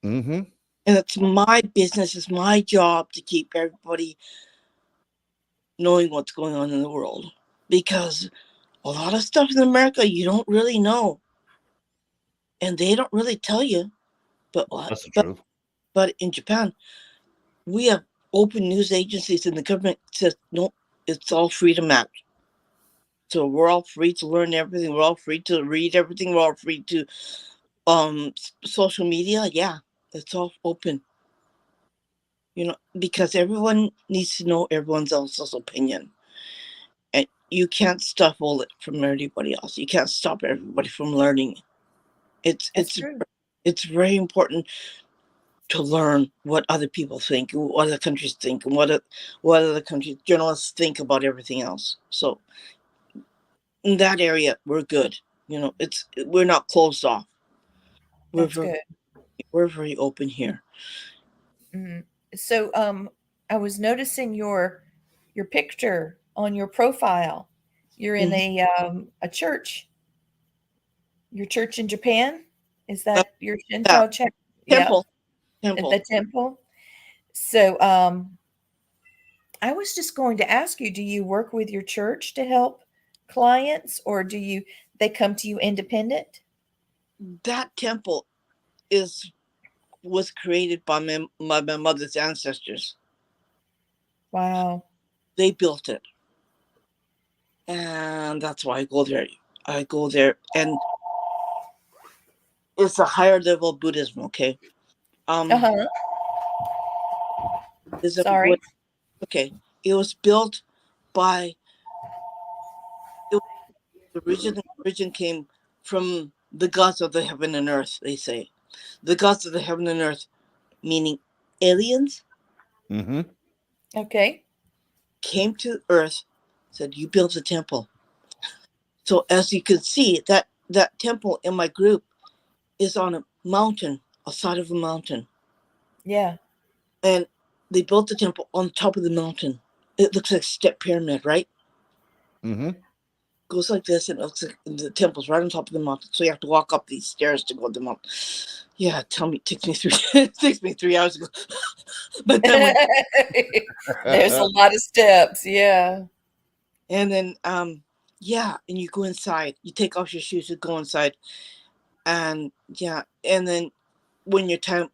S3: Mm-hmm.
S5: And it's my business, it's my job to keep everybody knowing what's going on in the world, because a lot of stuff in America you don't really know, and they don't really tell you. But what?
S3: That's the truth.
S5: But in Japan, we have open news agencies, and the government says no, it's all Freedom Act. So we're all free to learn everything. We're all free to read everything. We're all free to social media. Yeah, it's all open. You know, because everyone needs to know everyone else's opinion, and you can't stop all it from everybody else. You can't stop everybody from learning. It's
S7: That's
S5: it's
S7: true.
S5: it's very important to learn what other people think, what other countries think, and what other countries journalists think about everything else. So in that area, we're good. You know, we're not closed off. We're
S7: That's
S5: very
S7: good.
S5: we're very open here.
S7: Mhm. So, I was noticing your picture on your profile. You're in
S5: Mhm.
S7: a church. Your church in Japan? Is
S5: Uh,
S7: that your
S5: yeah,
S7: Shinto church? Yep, at
S5: temple.
S7: the temple. So, I was just going to ask you, do you work with your church to help clients, or they come to you independent?
S5: That temple was created by my mother's ancestors.
S7: Wow.
S5: They built it, and that's why I go there. I go there, and it's a higher level of Buddhism. Okay.
S7: Uh-huh. Sorry.
S5: Okay. It was built by. The origin came from the gods of the heaven and earth. They say, the gods of the heaven and earth, meaning aliens,
S3: Mm-hmm.
S7: Okay.
S5: came to earth, said, "You build a temple." So as you can see, that temple in my group is on a mountain, a side of a mountain.
S7: Yeah.
S5: And they built the temple on top of the mountain. It looks like a step pyramid, right?
S3: Mm-hmm.
S5: Goes like this, and it looks like the temple's right on top of the mountain. So you have to walk up these stairs to go to the mountain. Yeah, it takes me 3 hours to go. But then
S7: There's a lot of steps. Yeah.
S5: and then yeah, and you go inside. You take off your shoes, you go inside, and yeah, and then when your time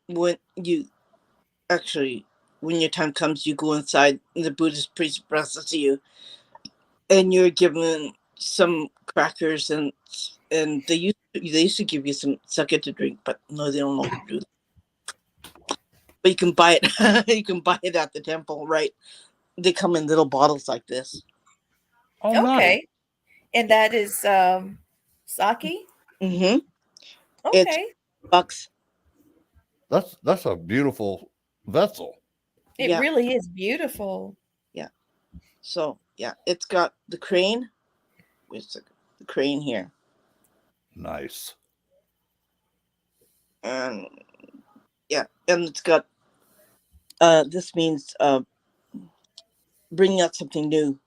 S5: comes, you go inside, and the Buddhist priest blesses you, and you're given some crackers, and they used to give you some sake to drink, but no, they don't know how to do that. But you can buy it. You can buy it at the temple, right? They come in little bottles like this.
S3: Oh, nice.
S7: Okay. And that is sake?
S5: Mm-hmm. It's
S7: Okay.
S5: bucks.
S3: That's a beautiful vessel.
S7: It
S5: Yeah.
S7: really is beautiful.
S5: Yeah. So yeah, it's got the crane. Where's the crane here?
S3: Nice.
S5: And yeah, and it's got this means bringing out something new,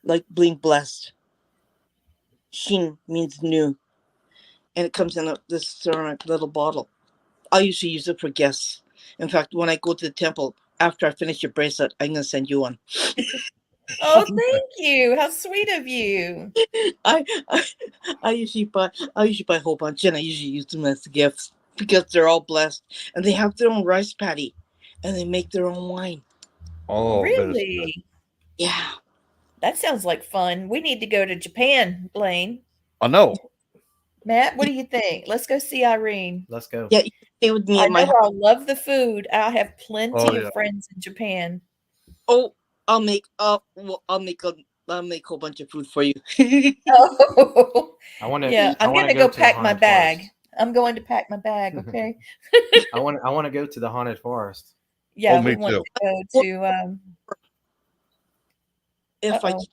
S5: like being blessed. Shin means new, and it comes in this ceramic little bottle. I usually use it for guests. In fact, when I go to the temple, after I finish your bracelet, I'm gonna send you one.
S7: Oh, thank you. How sweet of you.
S5: I, I I usually buy a whole bunch, and I usually use them as gifts because they're all blessed, and they have their own rice paddy, and they make their own wine.
S3: Oh, that is good.
S7: Really?
S5: Yeah.
S7: That sounds like fun. We need to go to Japan, Blaine.
S3: I know.
S7: Matt, what do you think? Let's go see Irene.
S6: Let's go.
S5: Yeah, you stay with me
S7: I
S5: in my
S7: know
S5: house.
S7: I'll love the food. I have plenty
S3: Oh,
S7: of
S3: yeah.
S7: friends in Japan.
S5: Oh, I'll make a whole bunch of food for you.
S7: Oh,
S6: I want to.
S7: yeah.
S6: I
S7: I'm
S6: want
S7: gonna
S6: to
S7: go
S6: go to the
S7: pack my
S6: haunted
S7: bag.
S6: forest.
S7: I'm going to pack my bag. Okay.
S6: I want to go to the haunted forest.
S7: Yeah,
S3: Oh,
S7: we
S3: me
S7: want
S3: too.
S7: to go to.
S5: If I
S7: Uh-oh.
S5: keep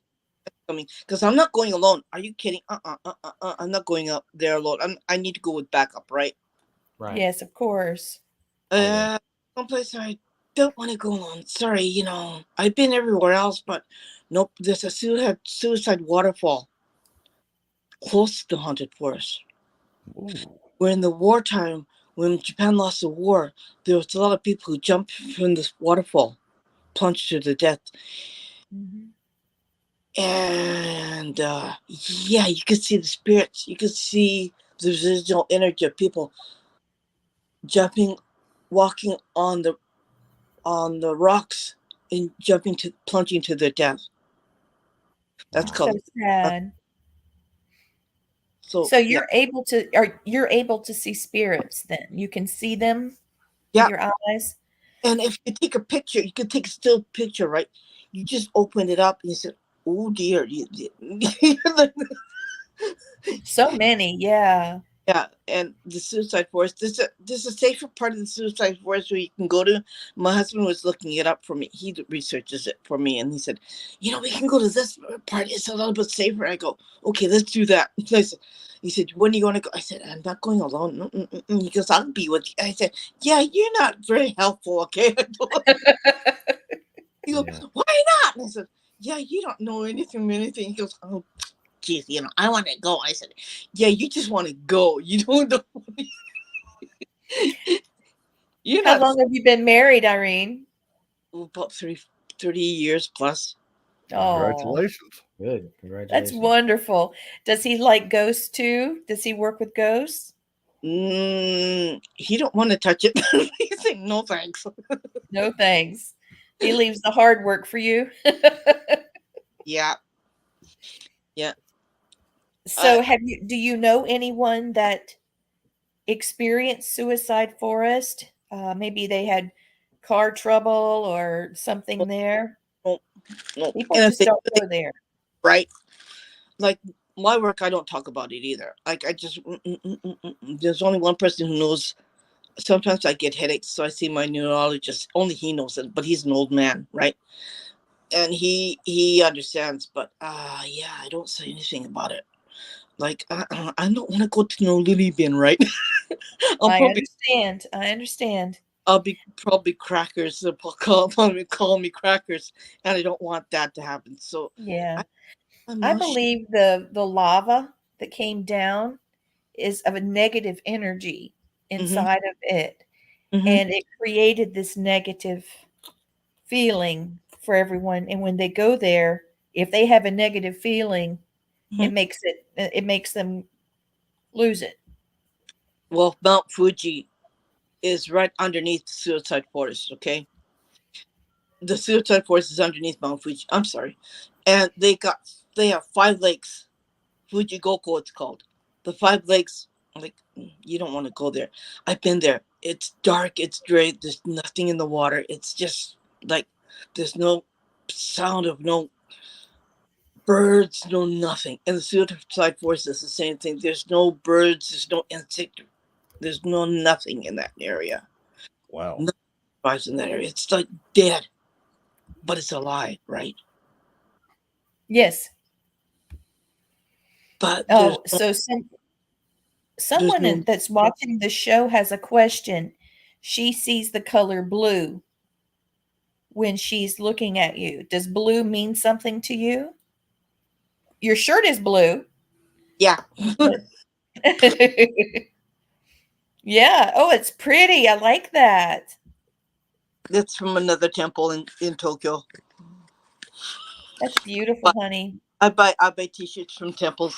S5: coming, because I'm not going alone. Are you kidding? I'm not going up there alone. I need to go with backup, right?
S6: Right.
S7: Yes, of course.
S6: yeah.
S5: Someplace I don't want to go alone. Sorry, I've been everywhere else, but nope. There's a suicide waterfall close to the haunted forest.
S3: Ooh.
S5: Where in the wartime, when Japan lost the war, there was a lot of people who jumped from this waterfall, plunged to their death.
S7: Mhm.
S5: And yeah, you could see the spirits. You could see the residual energy of people jumping, walking on the rocks and plunging to their death. That's
S6: Wow.
S7: So
S5: called
S7: sad.
S5: so
S7: So
S5: yeah.
S7: you're able to see spirits then. You can see them
S5: Yeah.
S7: with your eyes.
S5: And if you take a picture, you could take a still picture, right? You just open it up and you said, "Oh dear."
S7: So many, yeah.
S5: Yeah, and the suicide forest. There's a safer part of the suicide forest where you can go to. My husband was looking it up for me. He researches it for me, and he said, we can go to this part. It's a little bit safer. I go, okay, let's do that. He said, when are you going to go? I said, I'm not going alone. He goes, I'll be with you. I said, yeah, you're not very helpful, okay? He goes,
S6: Yeah.
S5: why not? And I said, yeah, you don't know anything. He goes, oh, geez, I want to go. I said, yeah, you just want to go. You don't know. You're
S7: How
S5: not
S7: long have you been married, Irene?
S5: about 30 years plus.
S7: Oh,
S3: Congratulations.
S6: Good.
S7: that's
S6: Congratulations.
S7: wonderful. Does he like ghosts too? Does he work with ghosts?
S5: He don't want to touch it. He's like, no thanks.
S7: No thanks. He leaves the hard work for you.
S5: Yeah.
S7: So do you know anyone that experienced suicide forest? Maybe they had car trouble or something there.
S5: No.
S7: People
S5: And if
S7: just don't go there.
S5: right, like my work, I don't talk about it either. Like I just, there's only one person who knows. Sometimes I get headaches, so I see my neurologist. Only he knows it, but he's an old man, right? And he understands. But yeah, I don't say anything about it. Like I don't want to go to no lily bin, right?
S7: I understand.
S5: I'll be probably crackers. They'll call me crackers, and I don't want that to happen. So
S7: Yeah.
S5: I'm
S7: I
S5: not
S7: believe the lava that came down is of a negative energy inside of it, and it created this negative feeling for everyone. And when they go there, if they have a negative feeling, it makes them lose it.
S5: Well, Mount Fuji is right underneath the suicide forest. Okay, the suicide forest is underneath Mount Fuji. I'm sorry, and they have 5 lakes. Fuji Goko, it's called. The 5 lakes. Like, you don't want to go there. I've been there. It's dark. It's dry. There's nothing in the water. It's just like there's no sound of no birds, no nothing. And the suicide forest is the same thing. There's no birds. There's no insect. There's no nothing in that area.
S3: Wow.
S5: Nothing survives in that area. It's like dead, but it's alive, right?
S7: Yes.
S5: But
S7: So someone that's watching the show has a question. She sees the color blue when she's looking at you. Does blue mean something to you? Your shirt is blue.
S5: yeah.
S7: Yeah. Oh, it's pretty. I like that.
S5: That's from another temple in Tokyo.
S7: That's beautiful, honey.
S5: I buy t-shirts from temples,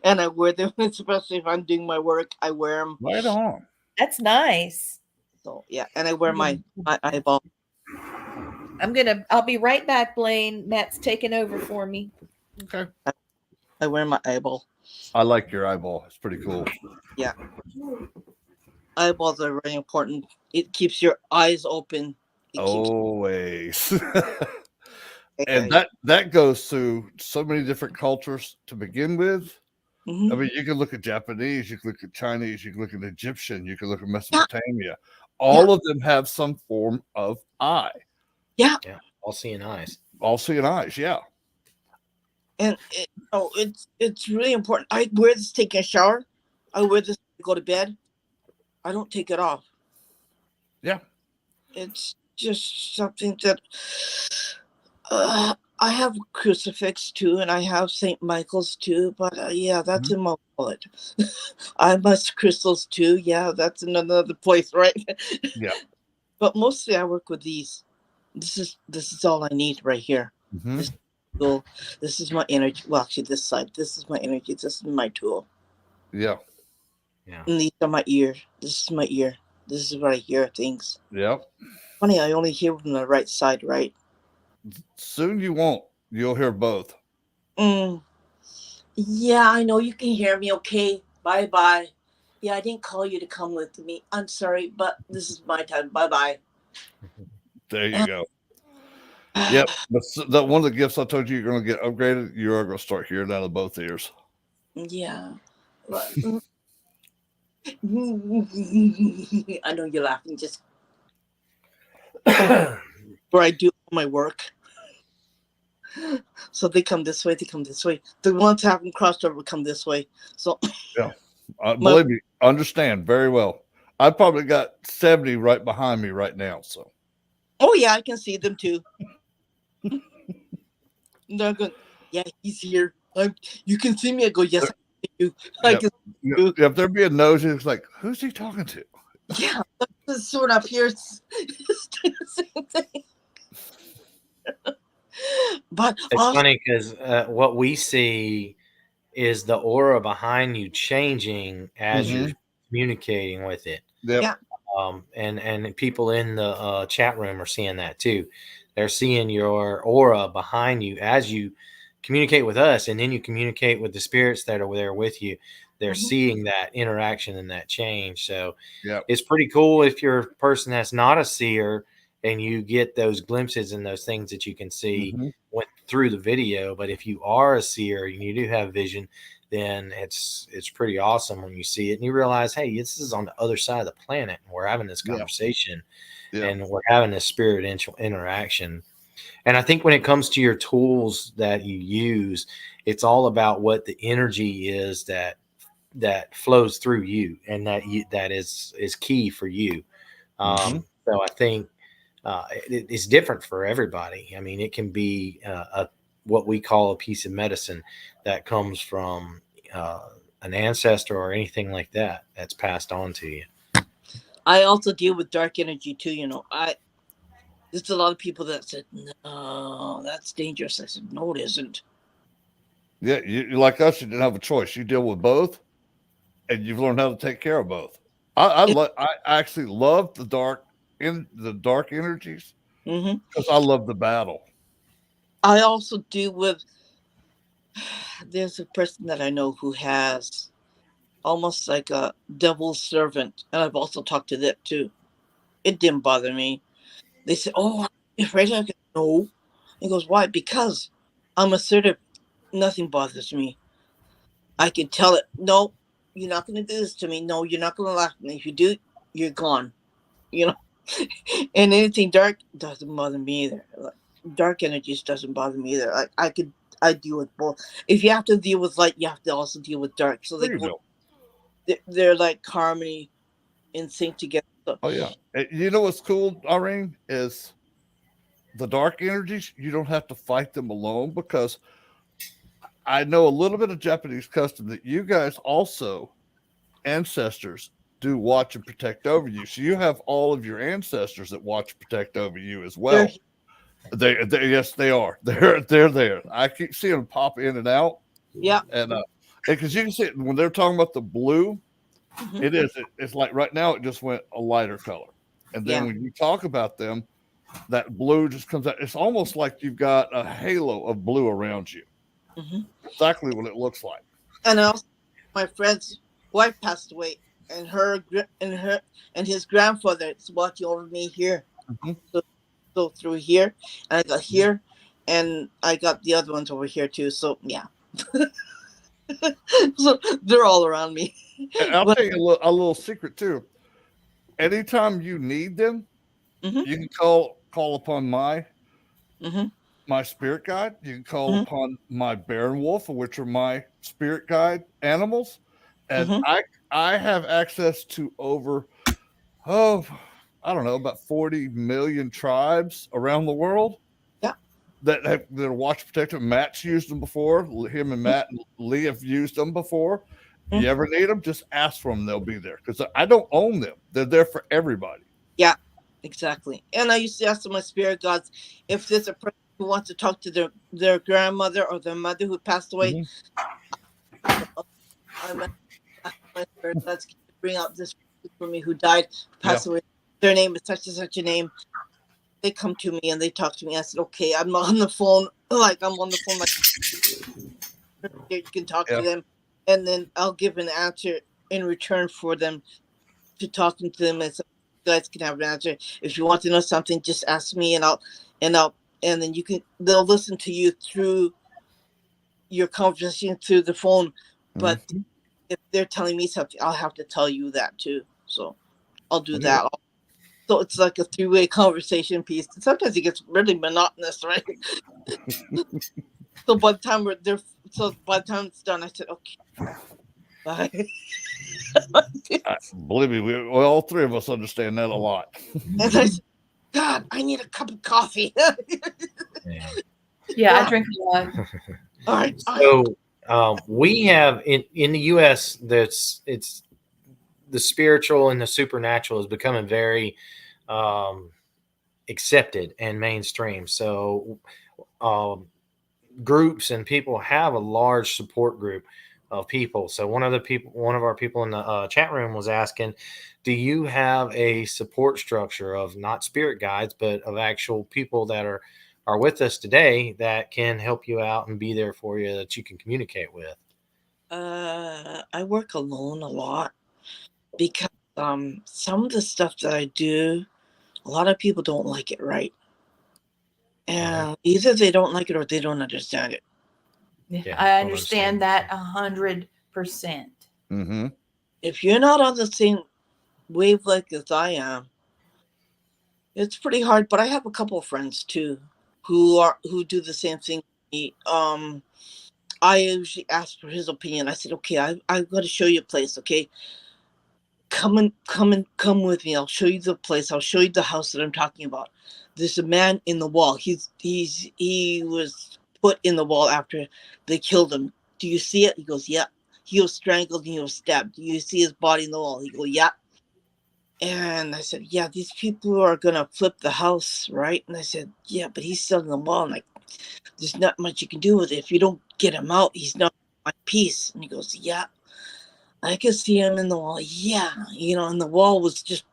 S5: and I wear them, especially if I'm doing my work. I wear them.
S3: Right on.
S7: That's nice.
S5: So yeah, and I wear my eyeball.
S7: I'll be right back, Blaine. Matt's taking over for me.
S3: Okay.
S5: I wear my eyeball.
S3: I like your eyeball. It's pretty cool.
S5: Yeah. Eyeballs are very important. It keeps your eyes open.
S3: Always. And that goes through so many different cultures to begin with.
S5: Mm-hmm.
S3: I mean, you can look at Japanese, you can look at Chinese, you can look at Egyptian, you can look at Mesopotamia. All of them have some form of eye.
S5: Yeah.
S6: Yeah. All seeing eyes.
S3: All seeing eyes, yeah.
S5: And it's really important. I wear this taking a shower. I wear this to go to bed. I don't take it off.
S3: Yeah.
S5: It's just something that I have a crucifix too, and I have St. Michael's too, but yeah, that's in my wallet. I have my crystals too. Yeah, that's in another place, right?
S3: Yeah.
S5: But mostly I work with these. This is all I need right here.
S3: Mm-hmm.
S5: This tool. This is my energy. Well, actually, this side. This is my energy. This is my tool.
S3: Yeah.
S6: Yeah.
S5: And these are my ears. This is my ear. This is where I hear things.
S3: Yep.
S5: Funny, I only hear from the right side, right?
S3: Soon you won't. You'll hear both.
S5: Yeah, I know you can hear me. Okay. Bye-bye. Yeah, I didn't call you to come with me. I'm sorry, but this is my time. Bye-bye.
S3: There you go. Yep. But one of the gifts I told you you're going to get upgraded, you are going to start hearing out of both ears.
S5: Yeah. But, I know you're laughing. Just where I do my work. So they come this way. They come this way. The ones that haven't crossed over come this way. So
S3: yeah, believe me, understand very well. I probably got 70 right behind me right now. So.
S5: Oh yeah, I can see them too. They're going. Yeah, he's here. You can see me. I go. Yes, I can see you. I can see you.
S3: If they're being nosy, it's like, who's he talking to?
S5: Yeah, this sort up here. It's the same thing. But
S6: It's
S5: also,
S6: funny because what we see is the aura behind you changing as you're communicating with it.
S3: Yep.
S5: yeah,
S6: And people in the chat room are seeing that too. They're seeing your aura behind you as you communicate with us, and then you communicate with the spirits that are there with you. They're seeing that interaction and that change. So
S3: Yep.
S6: it's pretty cool if you're a person that's not a seer and you get those glimpses and those things that you can see went through the video. But if you are a seer and you do have vision, then it's pretty awesome when you see it and you realize, hey, this is on the other side of the planet and we're having this conversation and we're having this spirit interaction. And I think when it comes to your tools that you use, it's all about what the energy is that flows through you, and that is key for you. So I think it's different for everybody. I mean, it can be what we call a piece of medicine that comes from an ancestor or anything like that that's passed on to you.
S5: I also deal with dark energy too. There's a lot of people that said, no, that's dangerous. I said, no, it isn't.
S3: Yeah, you like us, you didn't have a choice. You deal with both, and you've learned how to take care of both. I actually love the dark energies because I love the battle.
S5: I also deal with, there's a person that I know who has almost like a devil's servant, and I've also talked to that too. It didn't bother me. They said, oh, are you afraid? I go, no. He goes, why? Because I'm assertive. Nothing bothers me. I can tell it, no, you're not going to do this to me. No, you're not going to laugh at me. If you do, you're gone. And anything dark doesn't bother me either. Like, dark energies doesn't bother me either. Like, I deal with both. If you have to deal with light, you have to also deal with dark. So they're like harmony in sync together. So,
S3: Oh yeah. You know what's cool, Irene, is the dark energies, you don't have to fight them alone, because I know a little bit of Japanese custom that you guys also, ancestors, do watch and protect over you. So you have all of your ancestors that watch and protect over you as well. They yes, they are. They're there. I keep seeing them pop in and out.
S5: yeah.
S3: And because you can see it when they're talking about the blue, it's like right now it just went a lighter color. And then when you talk about them, that blue just comes out. It's almost like you've got a halo of blue around you. Exactly what it looks like.
S5: And also, my friend's wife passed away, and and his grandfather is watching over me here. So through here, and I got here, and I got the other ones over here too. So yeah, so they're all around me.
S3: And I'll tell you a little secret too. Anytime you need them, you can call upon my spirit guide. You can call upon my bear and wolf, which are my spirit guide animals, and I have access to over I don't know, about 40 million tribes around the world.
S5: Yeah,
S3: that are watch protective. Matt's used them before. Him and Matt and Lee have used them before. If you ever need them, just ask for them. They'll be there, because I don't own them. They're there for everybody.
S5: Yeah, exactly. And I used to ask my spirit gods if there's a person who wants to talk to their grandmother or their mother who passed away. I'm my spirit gods can bring out this for me who died, passed away. Their name is such and such a name. They come to me and they talk to me. I said, okay, I'm on the phone. Like you can talk to them, and then I'll give an answer in return for them to talking to them. And so you guys can have an answer. If you want to know something, just ask me, and then they'll listen to you through your conversation through the phone. But if they're telling me something, I'll have to tell you that too. So I'll do that. So it's like a three-way conversation piece. Sometimes it gets really monotonous, right? So by the time it's done, I said, okay, bye.
S3: Believe me, all three of us understand that a lot.
S5: And I said, God, I need a cup of coffee.
S7: Yeah, I drink a lot.
S5: All right.
S6: So we have in the U.S. it's the spiritual and the supernatural is becoming very accepted and mainstream. So groups and people have a large support group of people. So one of our people in the chat room was asking, do you have a support structure of not spirit guides, but of actual people that are with us today that can help you out and be there for you, that you can communicate with?
S5: I work alone a lot because some of the stuff that I do, a lot of people don't like it, right? And either they don't like it or they don't understand it.
S6: Yeah,
S7: I
S6: don't
S7: understand that 100%.
S3: Mm-hmm.
S5: If you're not on the same wavelength as I am, it's pretty hard. But I have a couple of friends too who do the same thing. I usually ask for his opinion. I said, okay, I've got to show you a place. Okay, come with me. I'll show you the place. I'll show you the house that I'm talking about. There's a man in the wall. He was put in the wall after they killed him. Do you see it? He goes, yeah. He was strangled and he was stabbed. Do you see his body in the wall? He goes, yeah. And I said, yeah, these people are gonna flip the house, right? And I said, yeah, but he's still in the wall. I'm like, there's not much you can do with it. If you don't get him out, he's not my peace. And he goes, yeah. I could see him in the wall. Yeah, and the wall was just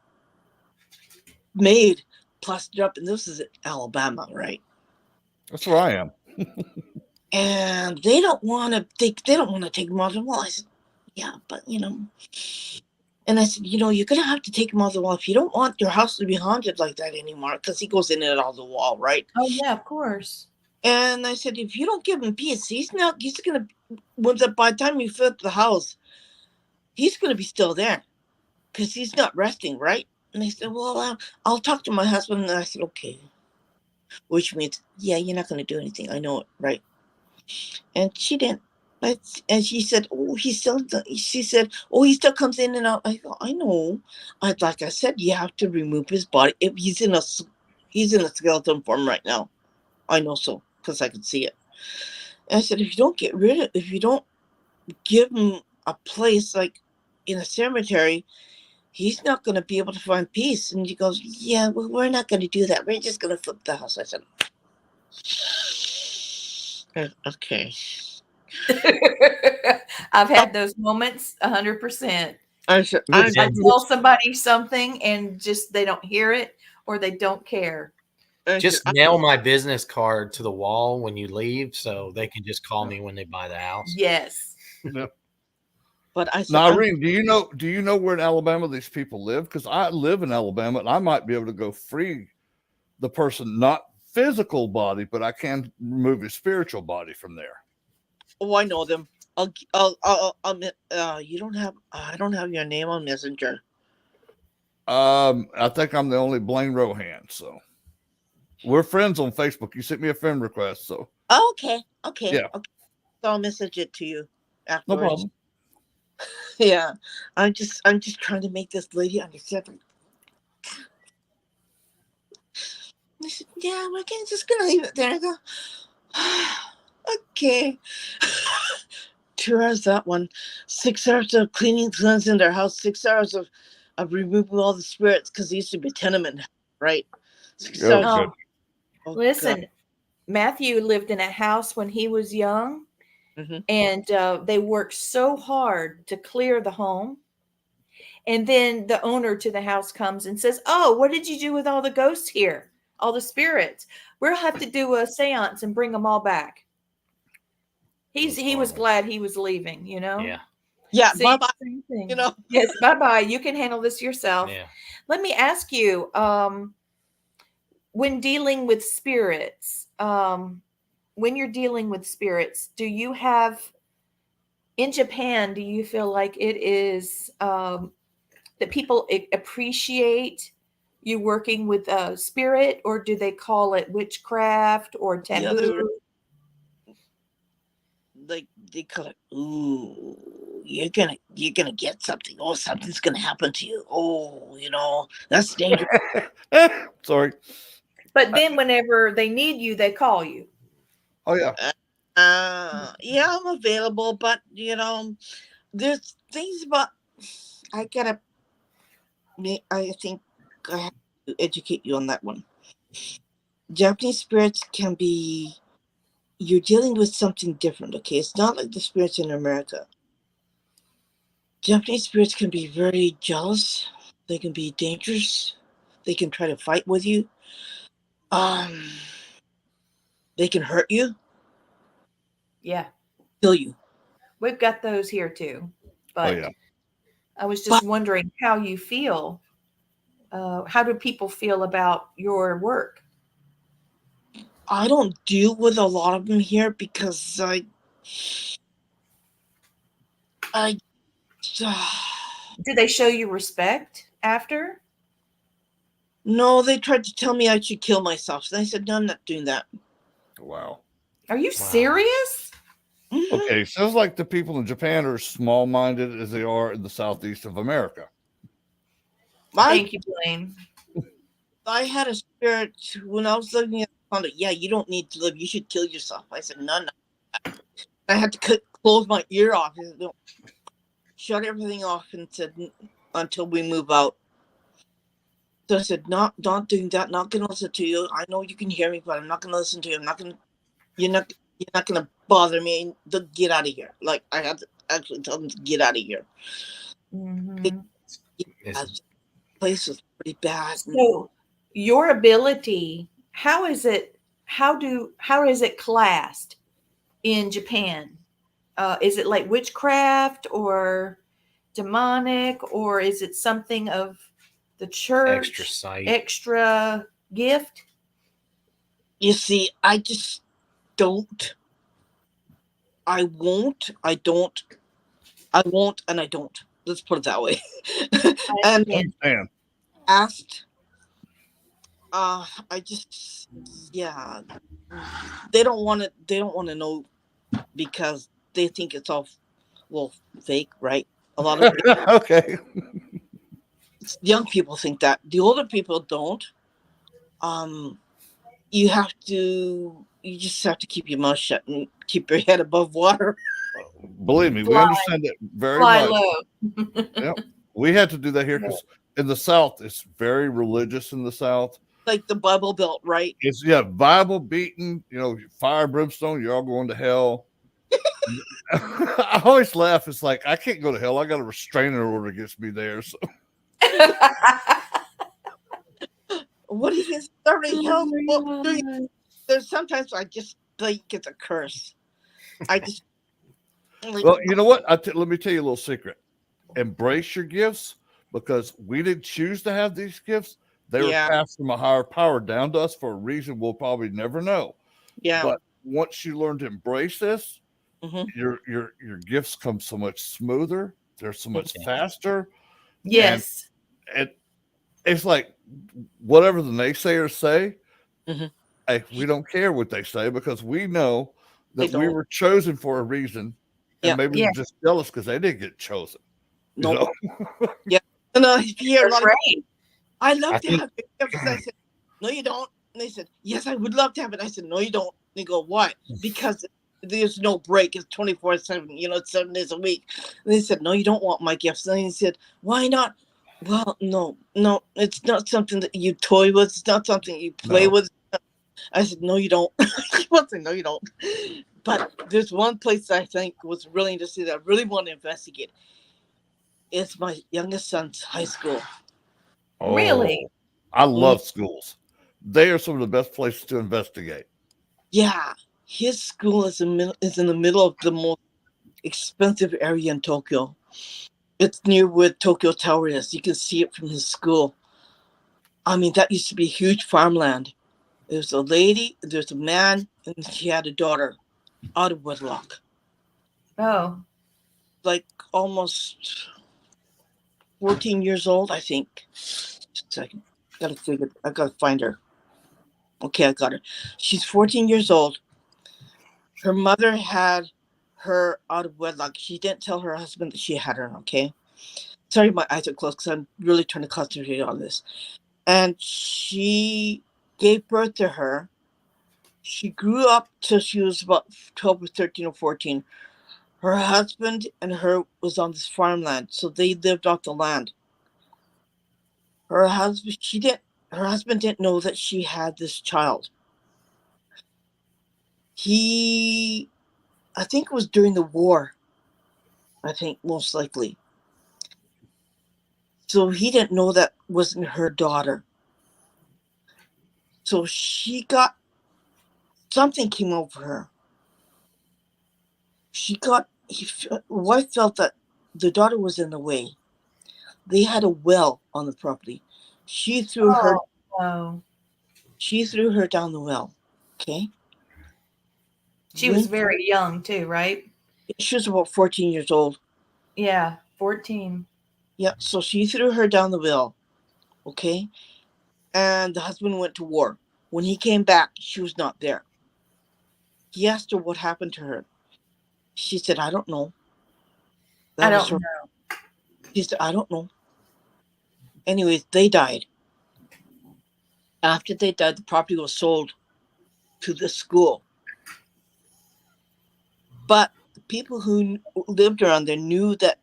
S5: made, plastered up, and this is Alabama, right?
S3: That's where I am.
S5: And they don't want to take him off the wall. I said, yeah, but and I said, you're gonna have to take him off the wall if you don't want your house to be haunted like that anymore, because he goes in and out of the wall, right?
S7: Oh yeah, of course.
S5: And I said, if you don't give him peace, he's gonna, by the time you flip the house, he's gonna be still there, because he's not resting, right? And they said, well, I'll talk to my husband. And I said, okay. Which means, yeah, you're not going to do anything. I know it, right? And she didn't. And she said, oh, she said, oh, he still comes in and out. I go, I know. Like I said, you have to remove his body. If he's in a skeleton form right now. I know so, because I could see it. And I said, if you don't give him a place like in a cemetery, he's not going to be able to find peace. And he goes, yeah, well, we're not going to do that. We're just going to flip the house. I said, okay.
S7: I've had those moments 100%.
S5: I
S7: tell somebody something and just they don't hear it or they don't care.
S6: Just nail my business card to the wall when you leave so they can just call me when they buy the house.
S7: Yes.
S3: Yep.
S5: But I said,
S3: now, Irene, do you know where in Alabama these people live? Because I live in Alabama and I might be able to go free the person, not physical body, but I can remove his spiritual body from there.
S5: Oh, I know them. You don't have. I don't have your name on Messenger.
S3: I think I'm the only Blaine Rohan, so we're friends on Facebook. You sent me a friend request, so
S5: Okay.
S3: Yeah.
S5: Okay. So I'll message it to you afterwards.
S3: No problem.
S5: Yeah, I'm just trying to make this lady understand. I said, yeah, we're just gonna leave it there. I go, okay. 2 hours that one, 6 hours of cleaning, cleansing their house, 6 hours of removing all the spirits, because it used to be a tenement, right? 6 hours.
S3: Good.
S7: Oh, listen, God. Matthew lived in a house when he was young, and they worked so hard to clear the home. And then the owner to the house comes and says, oh, what did you do with all the ghosts here? All the spirits? We'll have to do a seance and bring them all back. He was glad he was leaving,
S5: Yeah,
S7: see,
S5: bye-bye.
S7: Same thing. Yes, bye-bye. You can handle this yourself. Yeah. Let me ask you, when dealing with spirits, do you have, in Japan, do you feel like it is that people appreciate you working with a spirit, or do they call it witchcraft or taboo?
S5: Like they call it, ooh, you're gonna get something. Oh, something's gonna happen to you. Oh, that's dangerous.
S3: Sorry.
S7: But then whenever they need you, they call you.
S3: Oh yeah.
S5: Yeah, I'm available, but there's things about I think I have to educate you on that one. Japanese spirits can be you're dealing with something different, okay? It's not like the spirits in America. Japanese spirits can be very jealous. They can be dangerous. They can try to fight with you. They can hurt you,
S7: Yeah.
S5: kill you.
S7: We've got those here too. But
S3: yeah.
S7: I was
S5: But
S7: just wondering how you feel. How do people feel about your work?
S5: I don't deal with a lot of them here because I
S7: Do they show you respect after?
S5: no, they tried to tell me I should kill myself. And I said, no, I'm not doing that.
S3: Wow.
S7: Are you serious?
S5: Mhm.
S3: Okay, sounds like the people in Japan are small-minded as they are in the southeast of America.
S7: Thank you, Blaine.
S5: I had a spirit when I was living in the condo. Yeah, you don't need to live. You should kill yourself. I said, no, no. I had to close my ear off. I said, no. Shut everything off and said, until we move out. So I said, not doing that. Not going to listen to you. I know you can hear me, but I'm not going to listen to you. You're not going to bother me. Get out of here. Like, I had to actually tell them to get out of here.
S7: Mm-hmm.
S5: That place was pretty bad.
S7: So your ability, how is it classed in Japan? Is it like witchcraft or demonic, or is it something of the church?
S6: Extra sight.
S7: Extra gift?
S5: You see, I just don't. I won't. I don't. I won't, and I don't. Let's put it that way. And
S3: Man,
S5: asked, I just, yeah, they don't want to. They don't want to know because they think it's all, well, fake, right? A lot of
S3: okay.
S5: young people think that. The older people don't. You have to. You just have to keep your mouth shut and keep your head above water.
S3: Believe me, we understand it very
S7: Fly
S3: much.
S7: low.
S3: Yep. We had to do that here because in the South, it's very religious in the South.
S5: Like the Bible Belt, right?
S3: It's Bible beaten, fire and brimstone, you're all going to hell. I always laugh. It's like I can't go to hell. I got a restraining order against me there. So
S5: What do you think? Already hell. There's sometimes I just think it's a curse. I just.
S3: well, you know what? Let me tell you a little secret. Embrace your gifts because we didn't choose to have these gifts. They were passed from a higher power down to us for a reason we'll probably never know.
S5: Yeah.
S3: But once you learn to embrace this, your gifts come so much smoother. They're so much faster.
S7: Yes.
S3: And it's like whatever the naysayers say, hey, we don't care what they say because we know that we were chosen for a reason. And maybe they're just jealous because they didn't get chosen.
S5: No. Yeah. And here,
S7: That's right.
S5: I love to have it. I said, no, you don't. And they said, yes, I would love to have it. I said, no, you don't. They go, why? Because there's no break. It's 24/7, it's 7 days a week. And they said, no, you don't want my gifts. And he said, why not? Well, no, it's not something that you toy with. It's not something you play with. I said, no, you don't. I said, no, you don't. But there's one place I think was really interesting that I really want to investigate. It's my youngest son's high school.
S3: Oh,
S7: really?
S3: I love schools. They are some of the best places to investigate.
S5: Yeah, his school is in the middle of the most expensive area in Tokyo. It's near where Tokyo Tower is. You can see it from his school. I mean, that used to be huge farmland. There's a lady, there's a man, and she had a daughter out of wedlock.
S7: Oh.
S5: Like almost 14 years old, I think. Just a second. I gotta find her. Okay, I got her. She's 14 years old. Her mother had her out of wedlock. She didn't tell her husband that she had her, okay? Sorry, my eyes are closed because I'm really trying to concentrate on this. And she gave birth to her. She grew up till she was about 12 or 13 or 14. Her husband and her was on this farmland, so they lived off the land. Her husband didn't know that she had this child. I think it was during the war. I think most likely. So he didn't know that wasn't her daughter. So something came over her. Wife felt that the daughter was in the way. They had a well on the property. She threw her
S7: Oh,
S5: down the well. Okay.
S7: she was very young too, right?
S5: She was about 14 years old.
S7: Yeah, 14.
S5: Yeah. So she threw her down the well. Okay. And the husband went to war. When he came back, she was not there. He asked her what happened to her. She said, I don't know.
S7: I
S5: That was
S7: don't
S5: her.
S7: know.
S5: She said, I don't know. Anyways, they died. After they died, the property was sold to the school. But the people who lived around there knew that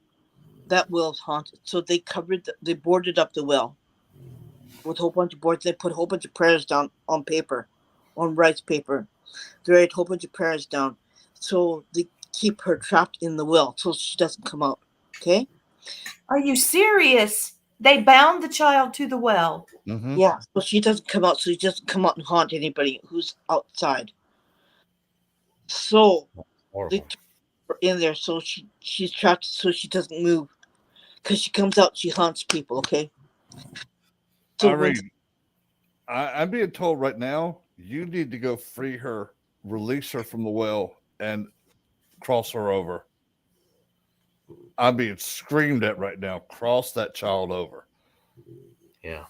S5: well was haunted. So they boarded up the well with a whole bunch of boards. They put a whole bunch of prayers down on paper, on rice paper. They write a whole bunch of prayers down. So they keep her trapped in the well so she doesn't come out. Okay?
S7: Are you serious? They bound the child to the well.
S3: Mm-hmm.
S5: Yeah. So she doesn't come out. So she doesn't come out and haunt anybody who's outside. So they keep her in there so she's trapped so she doesn't move. Because she comes out, she haunts people, okay? So
S3: Irene, I'm being told right now you need to go free her, release her from the well, and cross her over. I'm being screamed at right now. Cross that child over.
S6: Yeah.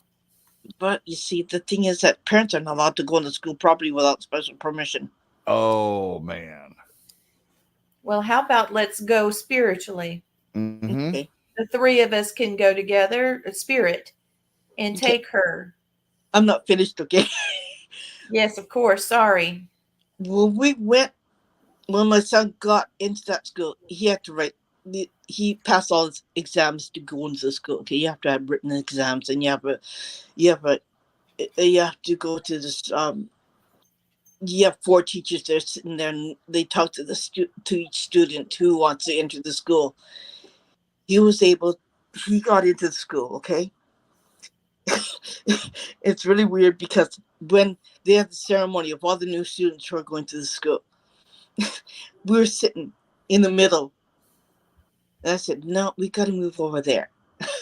S5: but you see, the thing is that parents are not allowed to go on the school property without special permission.
S3: Oh man.
S7: Well, how about let's go spiritually?
S3: Mm-hmm.
S5: Okay.
S7: The three of us can go together, a spirit, and
S5: Okay.
S7: take her.
S5: I'm not finished, okay?
S7: Yes, of course. Sorry.
S5: When my son got into that school, he had to write, he passed all his exams to go into the school. Okay, you have to have written exams, and you have to go to this, you have 4 teachers there sitting there, and they talk to each student who wants to enter the school. He got into the school, okay? It's really weird because when they had the ceremony of all the new students who are going to the school, we were sitting in the middle. And I said, no, we got to move over there.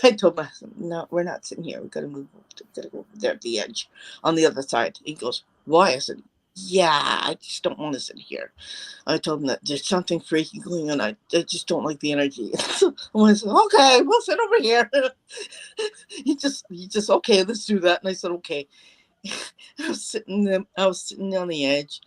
S5: I told my husband, no, we're not sitting here. We got to go over there at the edge on the other side. He goes, why? I said, yeah, I just don't want to sit here. I told him that there's something freaky going on. I just don't like the energy. I said, okay, we'll sit over here. he just okay, let's do that. And I said, okay. I was sitting on the edge,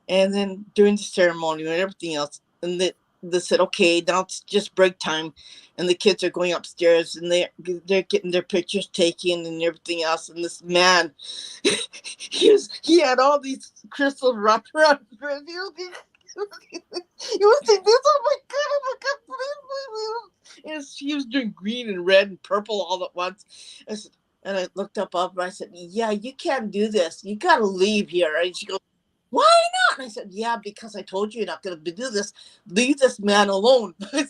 S5: and then during the ceremony and everything else, and they said, okay, now it's just break time, and the kids are going upstairs, and they're getting their pictures taken and everything else. And this man, he had all these crystals wrapped around him. He was saying this, oh my god, please. He was doing green and red and purple all at once. And I looked up and I said, yeah, you can't do this. You got to leave here. And she goes, why not? And I said, yeah, because I told you you're not going to do this. Leave this man alone. I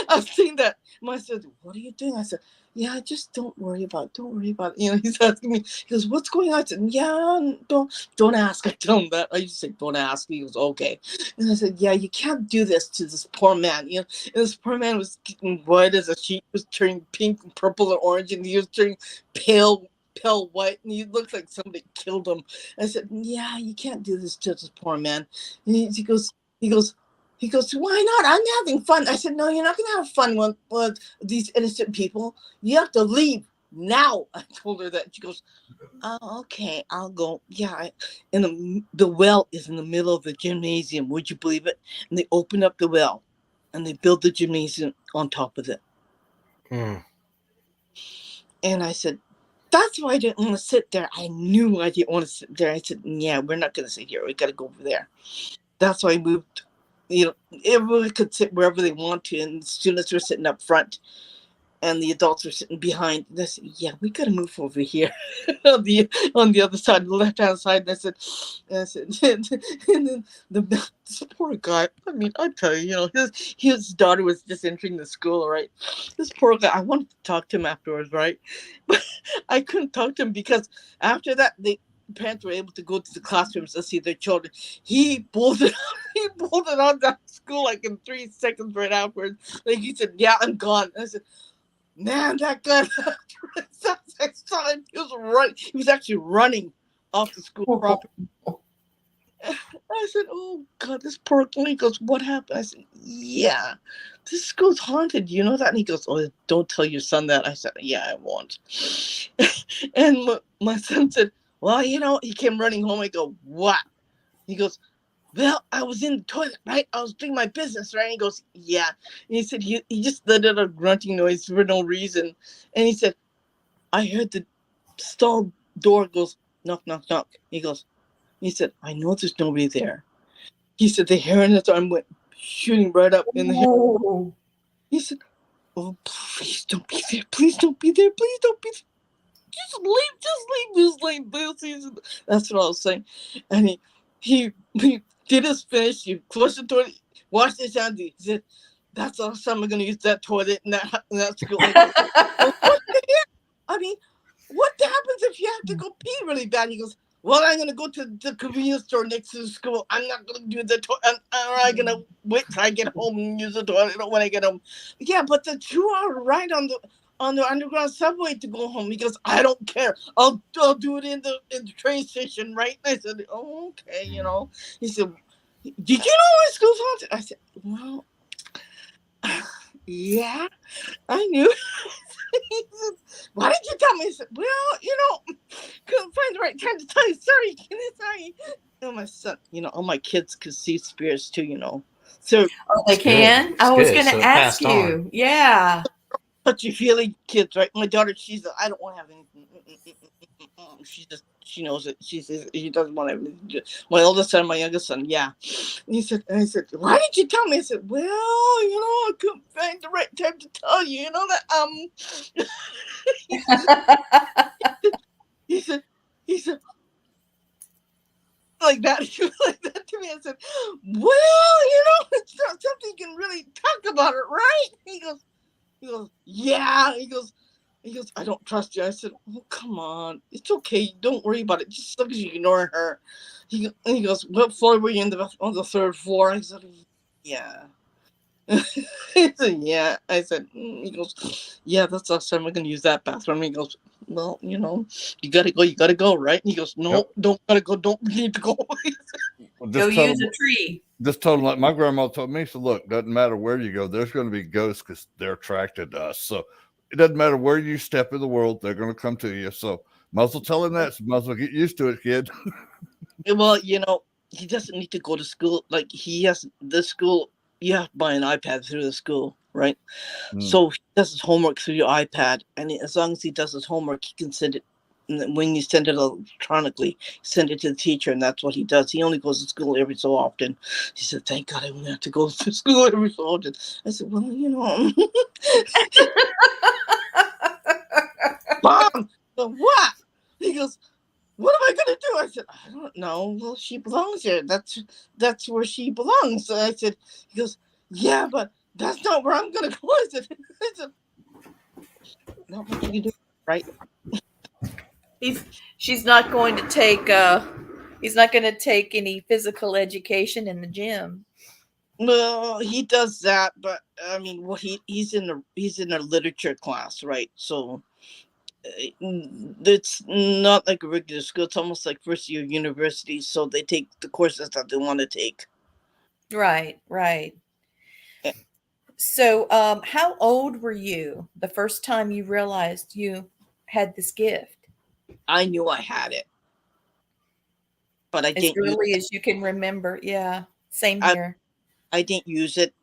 S5: was saying that. And I said, what are you doing? I said, yeah, just don't worry about it. Don't worry about it. You know, he's asking me, he goes, what's going on? I said, yeah, don't ask. I tell him that. I used to say, don't ask. He goes, okay. And I said, yeah, you can't do this to this poor man. You know, and this poor man was getting white as a sheet. He was turning pink and purple and orange, and he was turning pale white, and he looked like somebody killed him. I said, yeah, you can't do this to this poor man. And he goes, why not? I'm having fun. I said, no, you're not going to have fun with these innocent people. You have to leave now. I told her that. She goes, oh, okay, I'll go. Yeah. And the well is in the middle of the gymnasium. Would you believe it? And they opened up the well, and they built the gymnasium on top of it. And I said, that's why I didn't want to sit there. I knew I didn't want to sit there. I said, yeah, we're not going to sit here. We got to go over there. That's why I moved. You know, everybody could sit wherever they want to, and the students were sitting up front. and the adults are sitting behind. And I said, "Yeah, we gotta move over here on the other side, the left hand side." And I said, and then this poor guy. I mean, I tell you, his daughter was just entering the school, right? This poor guy. I wanted to talk to him afterwards, right? But I couldn't talk to him because after that, the parents were able to go to the classrooms and see their children. He bolted out that school like in 3 seconds right afterwards. Like he said, "Yeah, I'm gone." And I said, "Man, that guy!" I saw him. He was right. He was actually running off the school property. I said, "Oh God, this poor guy." He goes, "What happened?" I said, "Yeah, this school's haunted. You know that?" And he goes, "Oh, don't tell your son that." I said, "Yeah, I won't." And my son said, "Well, he came running home." I go, "What?" He goes, "Well, I was in the toilet, right? I was doing my business, right?" And he goes, "Yeah." And he said he just let out a grunting noise for no reason. And he said, "I heard the stall door goes knock, knock, knock." He said, "I know there's nobody there." He said the hair in his arm went shooting right up in the hair.
S7: Oh.
S5: He said, "Oh, please don't be there. Please don't be there. Please don't be there. Just leave, please." That's what I was saying. And he did his finish. He flushed the toilet, washed his hands. He said, "That's the last time I'm going to use that toilet." And that's school. I go, "Well, what the heck? I mean, what happens if you have to go pee really bad?" He goes, "Well, I'm going to go to the convenience store next to the school. I'm not going to do the toilet. I'm going to wait till I get home and use the toilet when I get home." Yeah, but the 2-hour ride on the underground subway to go home. He goes, "I don't care. I'll do it in the train station, right?" And I said, "Oh, okay, He said, "Did you know my school's haunted?" I said, "Well, yeah, I knew." He said, "Why did you tell me?" I said, "Well, couldn't find the right time to tell you. Sorry, sorry." My son, all my kids could see spirits too. So
S7: Oh, they can. I was going to ask you. Yeah.
S5: touchy-feely kids, right? My daughter, she's I don't want to have anything. She knows it. She says she doesn't want to have anything. My oldest son, my youngest son, yeah. And I said, "Why did you tell me?" I said, "Well, I couldn't find the right time to tell you. That he said like that, like that to me. I said, "Well, it's not something you can really talk about it, right?" He goes, "Yeah." He goes, "I don't trust you." I said, "Oh, come on. It's okay. Don't worry about it. Just as long as you ignore her." He goes, "What floor were you on the 3rd floor?" I said, "Yeah." He said, "Yeah." I said, He goes, "Yeah, that's the last time I'm going to use that bathroom." He goes, "Well, you got to go. You got to go, right?" And he goes, "No, Don't got to go. Don't need to go."
S7: Go use a tree.
S3: Just told him, like my grandma told me, so look, doesn't matter where you go, there's going to be ghosts because they're attracted to us. So it doesn't matter where you step in the world, they're going to come to you. So might as well tell him that. So might as well get used to it, kid.
S5: Well, he doesn't need to go to school. Like he has the school. You have to buy an iPad through the school, right? So he does his homework through your iPad, and as long as he does his homework, he can send it. And when you send it electronically, send it to the teacher, and that's what he does. He only goes to school every so often. He said, "Thank God I won't have to go to school every so often." I said, "Well, Mom, what?" He goes, "What am I gonna do?" I said, "I don't know." "Well, she belongs here. That's where she belongs." So I said, he goes, "Yeah, but that's not where I'm gonna go." I said, "Not much you can do, right?"
S7: She's not going to take he's not going to take any physical education in the gym.
S5: Well, he does that, but I mean, what he's in a literature class, right? So it's not like a regular school. It's almost like first year university. So they take the courses that they want to take.
S7: Right.
S5: Yeah.
S7: So, how old were you the first time you realized you had this gift?
S5: I knew I had it, but I
S7: As
S5: didn't use
S7: early
S5: it.
S7: as you can remember. Yeah. Same here.
S5: I didn't use it.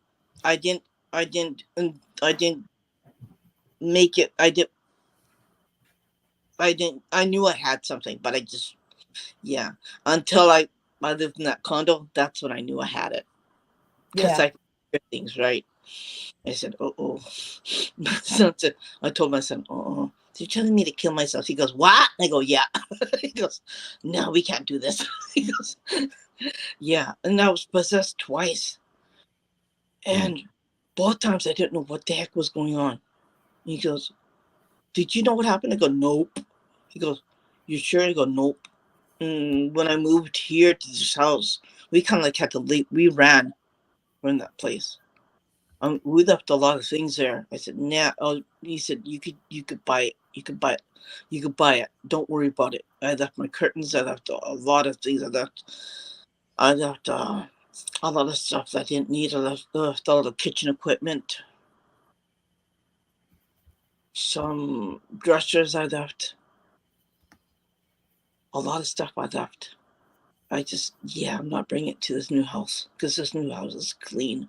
S5: I didn't make it. I knew I had something, but I just, yeah. Until I lived in that condo, that's when I knew I had it. Because
S7: Yeah.
S5: I hear things, right? I said, oh. I told my son, oh, you're telling me to kill myself. He goes, what? I go, yeah. He goes, no, we can't do this. He goes, yeah. And I was possessed twice. And both times I didn't know what the heck was going on. He goes, did you know what happened? I go, nope. He goes, you sure? I go, nope. When I moved here to this house, we kind of like had to leave. We ran from that place. We left a lot of things there. I said, nah. Oh, he said, you could buy it. You could buy it. You could buy it. Don't worry about it. I left my curtains. I left a lot of things. I left a lot of stuff that I didn't need. I left all the kitchen equipment. Some dressers I left. A lot of stuff I left. I'm not bringing it to this new house because this new house is clean.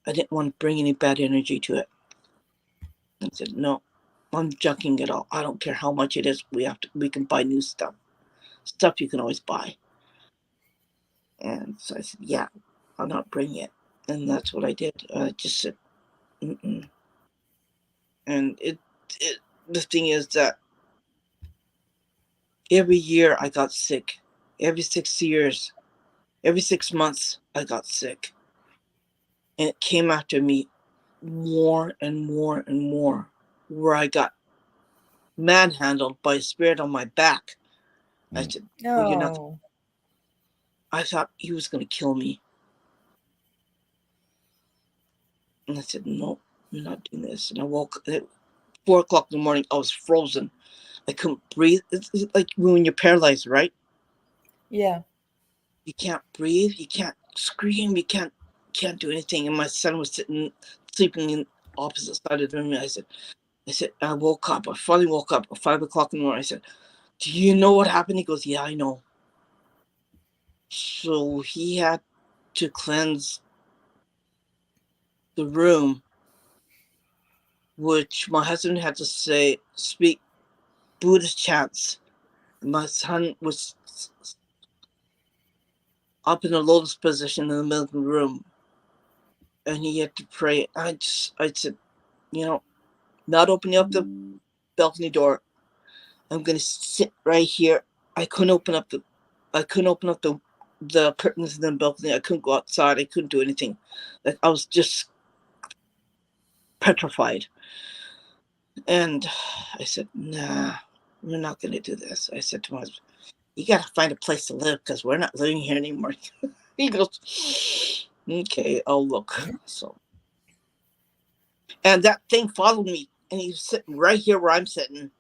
S5: I didn't want to bring any bad energy to it. I said, no, I'm junking it all. I don't care how much it is. We can buy new stuff. Stuff you can always buy. And so I said, yeah, I'm not bringing it. And that's what I did. I just said, mm-mm. And the thing is that every year I got sick. Every 6 years, every 6 months, I got sick. And it came after me more and more and more, where I got manhandled by a spirit on my back. I said,
S7: No.
S5: you're not. I thought he was going to kill me. And I said, no, I'm not doing this. And I woke at 4 o'clock in the morning. I was frozen. I couldn't breathe. It's like when you're paralyzed, right?
S7: Yeah.
S5: You can't breathe. You can't scream. You can't do anything. And my son was sleeping in opposite side of the room. I said, I woke up. I finally woke up at 5 o'clock in the morning. I said, do you know what happened? He goes, yeah, I know. So he had to cleanse the room, which my husband had to speak Buddhist chants. My son was up in a lotus position in the middle of the room, and he had to pray. I said, not opening up the balcony door. I'm gonna sit right here. I couldn't open up the curtains in the balcony. I couldn't go outside. I couldn't do anything. Like I was just petrified. And I said, nah, we're not gonna do this. I said to my husband, you gotta find a place to live because we're not living here anymore. He goes, okay, I'll look. So, and that thing followed me, and he was sitting right here where I'm sitting.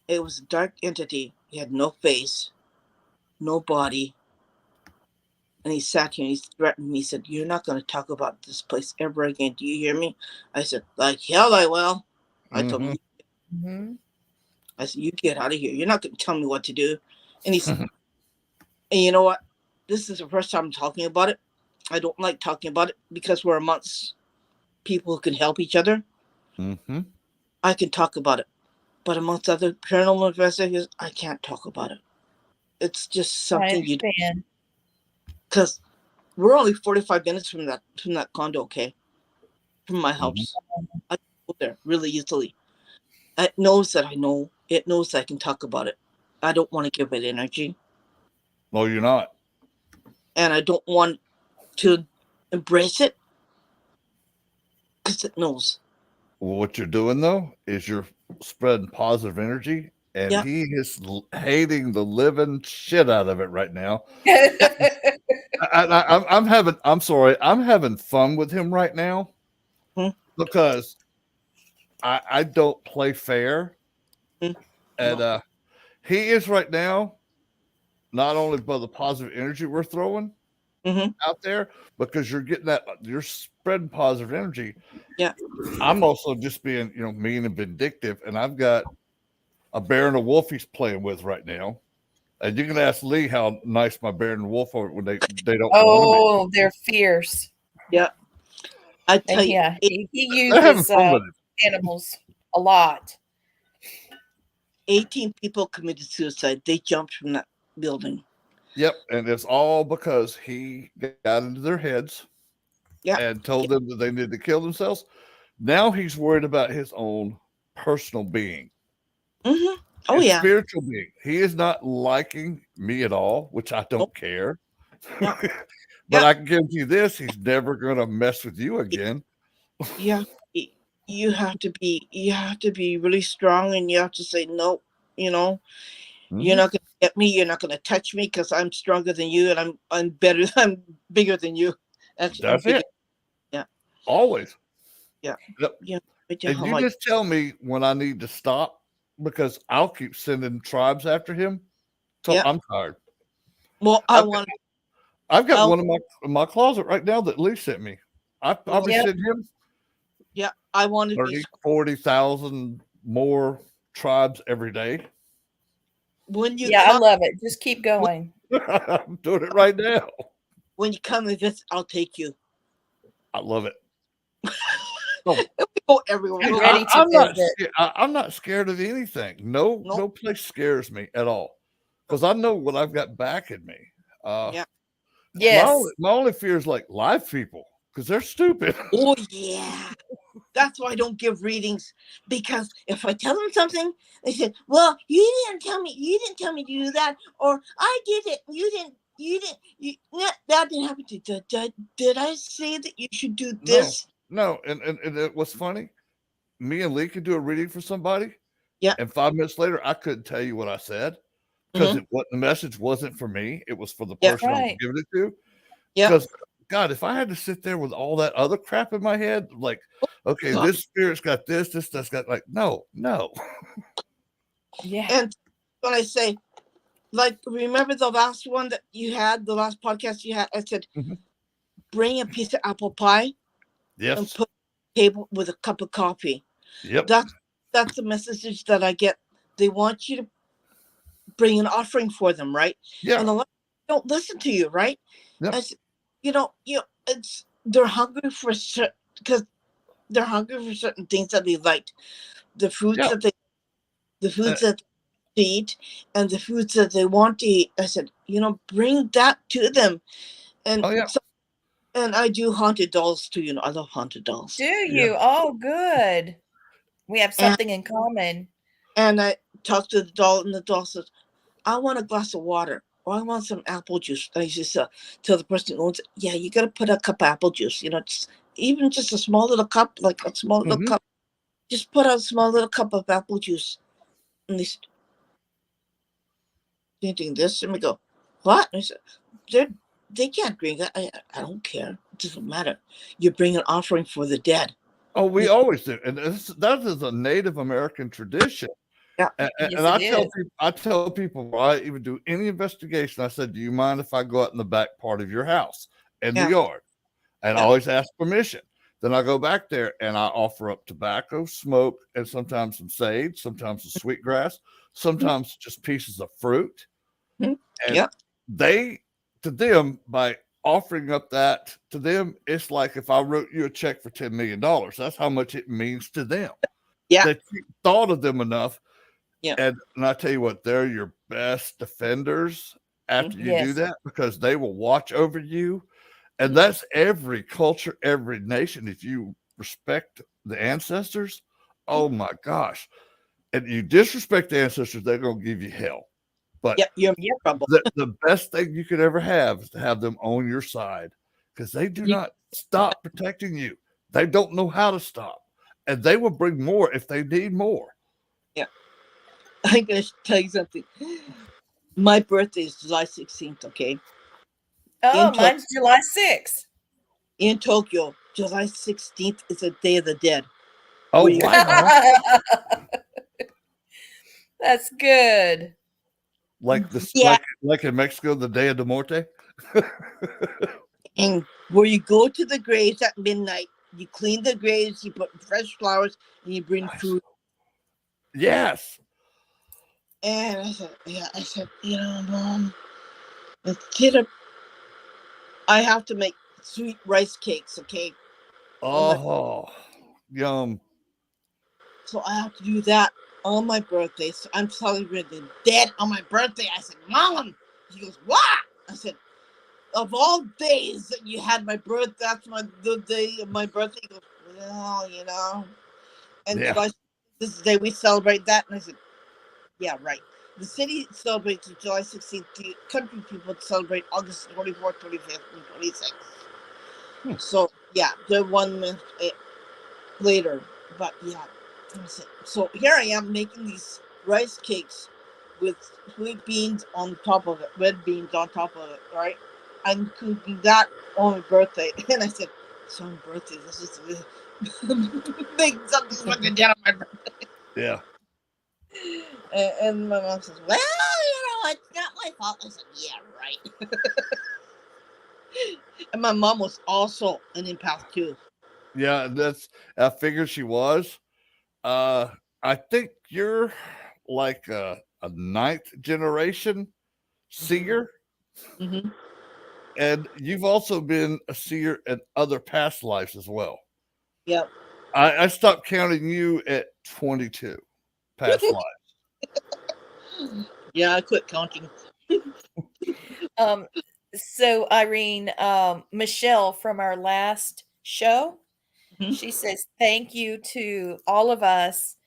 S5: It was a dark entity. He had no face, no body. And he sat here and he threatened me. He said, you're not going to talk about this place ever again. Do you hear me? I said, like hell I will. I told him, I said, you get out of here. You're not going to tell me what to do. And he said, and you know what? This is the first time I'm talking about it. I don't like talking about it because we're amongst people who can help each other. I can talk about it. But amongst other paranormal investigators, I can't talk about it. It's just something you do. Because we're only 45 minutes from that condo, okay? From my house. I can go there really easily. It knows that I know. It knows that I can talk about it. I don't want to give it energy.
S3: No, you're not.
S5: And I don't want to embrace it because it knows.
S3: Well, what you're doing, though, is you're spreading positive energy, and he is hating the living shit out of it right now. I'm having fun with him right now because I don't play fair. And he is right now, not only by the positive energy we're throwing out there, because you're spreading positive energy.
S5: Yeah.
S3: I'm also just being, mean and vindictive, and I've got a bear and a wolf he's playing with right now. And you can ask Lee how nice my bear and wolf are when they don't want to be.
S7: They're fierce.
S5: Yeah. I tell you.
S7: Yeah, he uses animals a lot.
S5: 18 people committed suicide. They jumped from that building.
S3: Yep, and it's all because he got into their heads.
S5: Yeah.
S3: and told them that they needed to kill themselves. Now he's worried about his own personal being,
S5: Mm-hmm. Oh
S3: his
S5: yeah.
S3: spiritual being. He is not liking me at all, which I
S5: Oh,
S3: don't care.
S5: yeah.
S3: But
S5: Yeah.
S3: I can guarantee you this: he's never going to mess with you again.
S5: Yeah. You have to be really strong, and you have to say no. You know, you're
S3: Mhm.
S5: not gonna get me. You're not gonna touch me because I'm stronger than you, and I'm better. I'm bigger than you. Actually, I'm
S3: That's
S5: bigger.
S3: it.
S5: Yeah.
S3: Always.
S5: Yeah.
S3: Yep.
S5: Yeah. But yeah,
S3: And
S5: how
S3: you
S5: like
S3: just tell me when I need to stop because I'll keep sending tribes after him till
S5: yeah.
S3: I'm tired.
S5: Well, I
S3: I've got,
S5: want.
S3: I've got
S5: I
S3: one in my closet right now that Lee sent me. I'll
S5: well,
S3: be
S7: Yep.
S3: sending him
S5: yeah. I want to be
S3: 40,000 more tribes every day.
S5: when you
S7: Yeah, I
S5: come.
S7: love it. Just keep going.
S3: I'm doing it right now.
S5: When you come and visit, I'll take you.
S3: I love it. Oh,
S5: We go everywhere.
S7: I'm
S5: We'll go.
S7: ready to visit.
S3: I'm not scared of anything. No,
S5: No.
S3: no place scares me at all because I know what I've got back in me.
S5: Yeah.
S7: Yes.
S3: My only fear is like live people because they're stupid.
S5: Oh yeah. That's why I don't give readings, because if I tell them something, they said, "Well, you didn't tell me. You didn't tell me to do that, or I did it. You didn't. You didn't. That didn't happen to you. Did I say that you should do
S3: No,
S5: this?"
S3: no. And it was funny. Me and Lee could do a reading for somebody,
S5: Yeah.
S3: and 5 minutes later, I couldn't tell you what I said because
S5: Mm-hmm.
S3: it what the message wasn't for me. It was for the
S5: Yeah.
S3: person I was
S7: Right.
S3: giving it to.
S5: Yeah.
S3: Because God, if I had to sit there with all that other crap in my head, like, okay,
S5: God.
S3: this spirit's got this that's got like, no.
S7: Yeah.
S5: And when I say, like, remember the last one that you had, the last podcast you had, I said,
S3: Mhm.
S5: bring a piece of apple pie and
S3: Yes.
S5: put on the table with a cup of coffee.
S3: Yep.
S5: That's the message that I get. They want you to bring an offering for them, right?
S3: Yeah.
S5: And a lot don't listen to you, right?
S3: Yep.
S5: As it's they're hungry for because they're hungry for certain things that they like, the foods
S3: Yeah.
S5: the foods that they eat, and the foods that they want to eat. I said, bring that to them, and
S3: Oh yeah.
S5: and I do haunted dolls too. I love haunted dolls,
S7: Do
S3: Yeah.
S7: you? Oh, good. We have
S5: and
S7: something in common.
S5: I talked to the doll, and the doll says, I want a glass of water, or I want some apple juice. I just tell the person who owns it, yeah, you got to put a cup of apple juice. Even just a small little cup, like a small little
S3: Mhm.
S5: cup. Just put out a small little cup of apple juice. And they said, "You doing this?" And we go, "What?" And I said, they can't drink it. I don't care. It doesn't matter. You bring an offering for the dead.
S3: Oh, we
S5: You-
S3: always do. And that is a Native American tradition.
S5: Yeah.
S7: Yes,
S3: And
S7: it is.
S3: I tell people before I even do any investigation, I said, do you mind if I go out in the back part of your house in the
S5: Yeah.
S3: yard? And I
S5: Yeah.
S3: always ask permission. Then I go back there and I offer up tobacco, smoke, and sometimes some sage, sometimes some sweetgrass, sometimes just pieces of fruit.
S5: Mhm.
S3: And
S5: Yeah.
S3: to them, by offering up that to them, it's like if I wrote you a check for $10 million. That's how much it means to them.
S5: Yeah.
S3: That you thought of them enough.
S5: Yeah.
S3: And I tell you what, they're your best defenders after you do
S7: Yes.
S3: that because they will watch over you. And
S5: Mhm.
S3: that's every culture, every nation. If you respect the ancestors, oh my gosh. And you disrespect the ancestors, they're going to give you hell. But
S5: Yeah. You're in
S7: Yep.
S5: trouble.
S3: the best thing you could ever have is to have them on your side because they do
S5: You-
S3: not stop protecting you. They don't know how to stop. And they will bring more if they need more.
S5: Yeah. I'm going to tell you something. My birthday is July 16th, okay?
S7: Oh,
S5: In, to-
S7: mine's July 6th.
S5: in Tokyo, July 16th is a Day of the Dead.
S3: Oh,
S5: Where you-
S3: right on.
S7: That's good.
S3: Like this,
S5: Yeah.
S3: like in Mexico, the Day of the Muerte.
S5: And where you go to the graves at midnight, you clean the graves, you put fresh flowers, and you bring food.
S3: Yes.
S5: And I said, Mom, instead of, I have to make sweet rice cakes, okay?
S3: Oh, yum.
S5: So I have to do that on my birthday. So I'm celebrating the dead on my birthday. I said, Mom. She goes, what? I said, of all days that you had my birth, that's the day of my birthday. He goes, well, you know, and
S3: Yeah.
S5: July, this is the day we celebrate that. And I said, yeah, right. The city celebrates July 16th. The country people celebrate August 24th, 25th, and 26th. So, yeah, they're 1 month later. But, yeah. So here I am making these rice cakes with sweet beans on top of it, red beans on top of it, right? I'm cooking that on my birthday. And I said, it's on my birthday. This is making something fucking down on my birthday.
S3: Yeah.
S5: And my mom says, well, you know, it's not my fault. I said, yeah, right. And my mom was also an empath too.
S3: Yeah, I figured she was. I think you're like a ninth generation seer,
S5: Mm-hmm.
S3: and you've also been a seer in other past lives as well.
S5: Yep.
S3: I stopped counting you at 22 past lives.
S5: Yeah, I quit counting.
S7: So Irene, Michelle from our last show,
S5: Mhm.
S7: she says thank you to all of us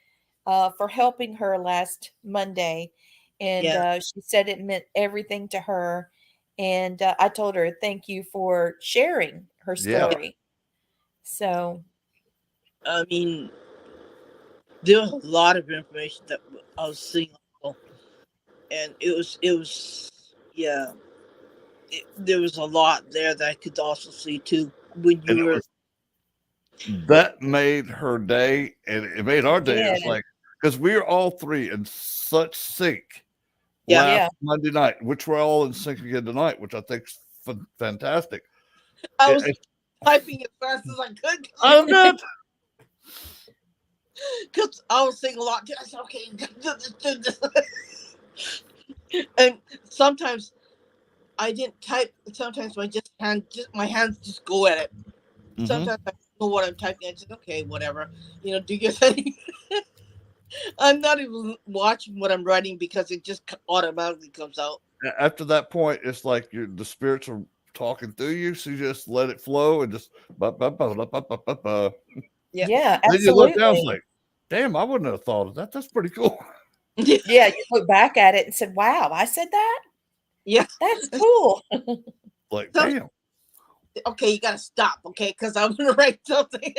S7: for helping her last Monday, and
S5: Yeah.
S7: she said it meant everything to her. And I told her thank you for sharing her
S3: Yeah.
S7: story. So
S5: I mean, there was a lot of information that I was seeing, and it was, yeah. There was a lot there that I could also see too when
S3: And
S5: you were.
S3: that made her day, and it made our day.
S7: yeah,
S3: It's like, because we are all three in such sync
S5: Yeah.
S3: last
S7: yeah.
S3: Monday night, which we're all in sync again tonight, which I think is fantastic.
S5: I was typing as fast as I could.
S3: I'm good.
S5: Because I was saying a lot. I said, okay, do this. And sometimes I didn't type. Sometimes my hands just go at it.
S3: Mhm.
S5: Sometimes I don't know what I'm typing. I just okay, whatever. You know, do your thing. I'm not even watching what I'm writing because it just automatically comes out.
S3: After that point, it's like the spirits are talking through you, so you just let it flow and just
S5: Yeah.
S7: Yeah,
S3: Then you look down, it's
S7: absolutely.
S3: like, damn, I wouldn't have thought of that. That's pretty cool.
S7: Yeah, you look back at it and said, "Wow, I said that.
S5: Yeah.
S7: That's cool."
S3: Like,
S5: So-
S3: damn.
S5: Okay, you gotta stop. Okay, because I'm gonna write something.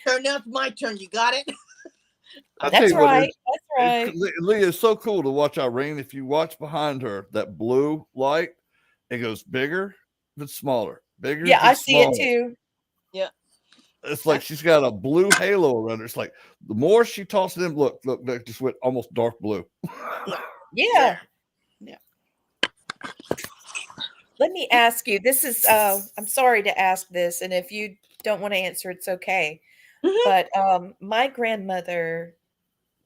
S5: Turn now, it's my turn. You got it.
S3: I tell
S7: That's
S3: you what,
S7: right. That's right.
S3: Leah, it's so cool to watch Irene. If you watch behind her, that blue light, it goes bigger then smaller, bigger
S7: Yeah,
S3: then
S7: I see it
S3: smaller.
S7: too.
S3: It's like she's got a blue halo around her. It's like the more she talks to them, look, that just went almost dark blue.
S7: Yeah.
S5: Yeah.
S7: Let me ask you. This is I'm sorry to ask this, and if you don't want to answer, it's okay.
S5: Mhm.
S7: But my grandmother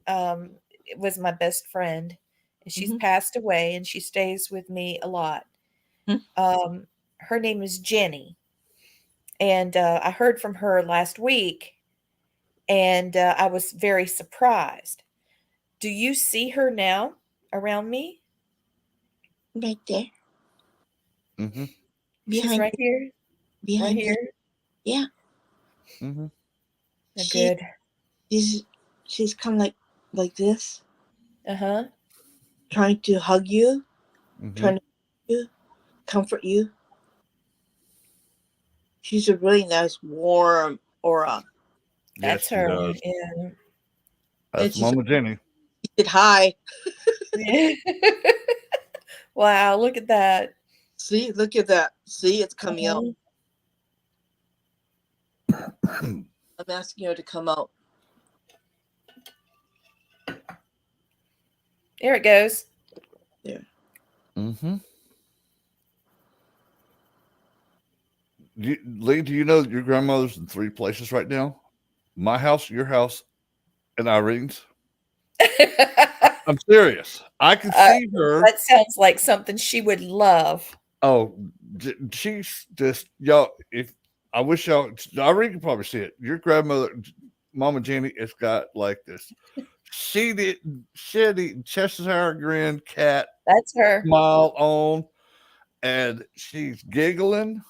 S7: was my best friend, and she's
S5: Mhm.
S7: passed away, and she stays with me a lot. Her name is Jenny, and I heard from her last week, and I was very surprised. Do you see her now around me?
S5: Right there.
S3: Mm-hmm.
S7: She's
S5: Behind
S7: right here, right
S5: behind you.
S7: here.
S5: Yeah.
S3: Mm-hmm.
S7: Good.
S5: She's kind of like this,
S7: Uh-huh.
S5: trying to hug you,
S3: Mm-hmm.
S5: trying to you, comfort you. She's a really nice, warm aura.
S7: That's
S3: Yes, she
S7: her.
S3: does.
S7: Yeah.
S3: That's
S5: she's-
S3: Mama Jenny.
S5: She said hi.
S7: Wow, look at that.
S5: See, look at that. See, it's coming out. I'm asking her to come out.
S7: There it goes.
S3: Mm-hmm. Lee, do you know that your grandmother's in 3 places right now? My house, your house, and Irene's. I'm serious. I can see her.
S7: That sounds like something she would love.
S3: Oh, she's just y'all. If I wish y'all, Irene can probably see it. Your grandmother, Mama Jenny, has got like this shitty Cheshire grin cat
S7: That's her.
S3: smile on. and she's giggling.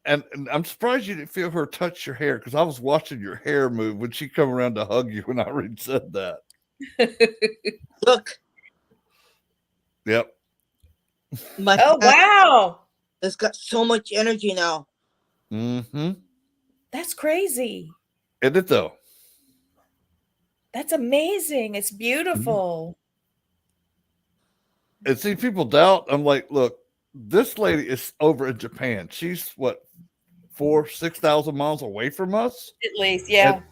S3: And I'm surprised you didn't feel her touch your hair because I was watching your hair move when she come around to hug you when Irene said that.
S5: Look,
S3: Yep.
S5: my
S7: Oh,
S5: hand
S7: wow.
S5: has got so much energy now.
S3: Mm-hmm.
S7: That's crazy.
S3: Isn't it though?
S7: That's amazing. It's beautiful.
S3: And see, people doubt. I'm like, look, this lady is over in Japan. She's what, 6,000 miles away from us,
S7: At least,
S3: and,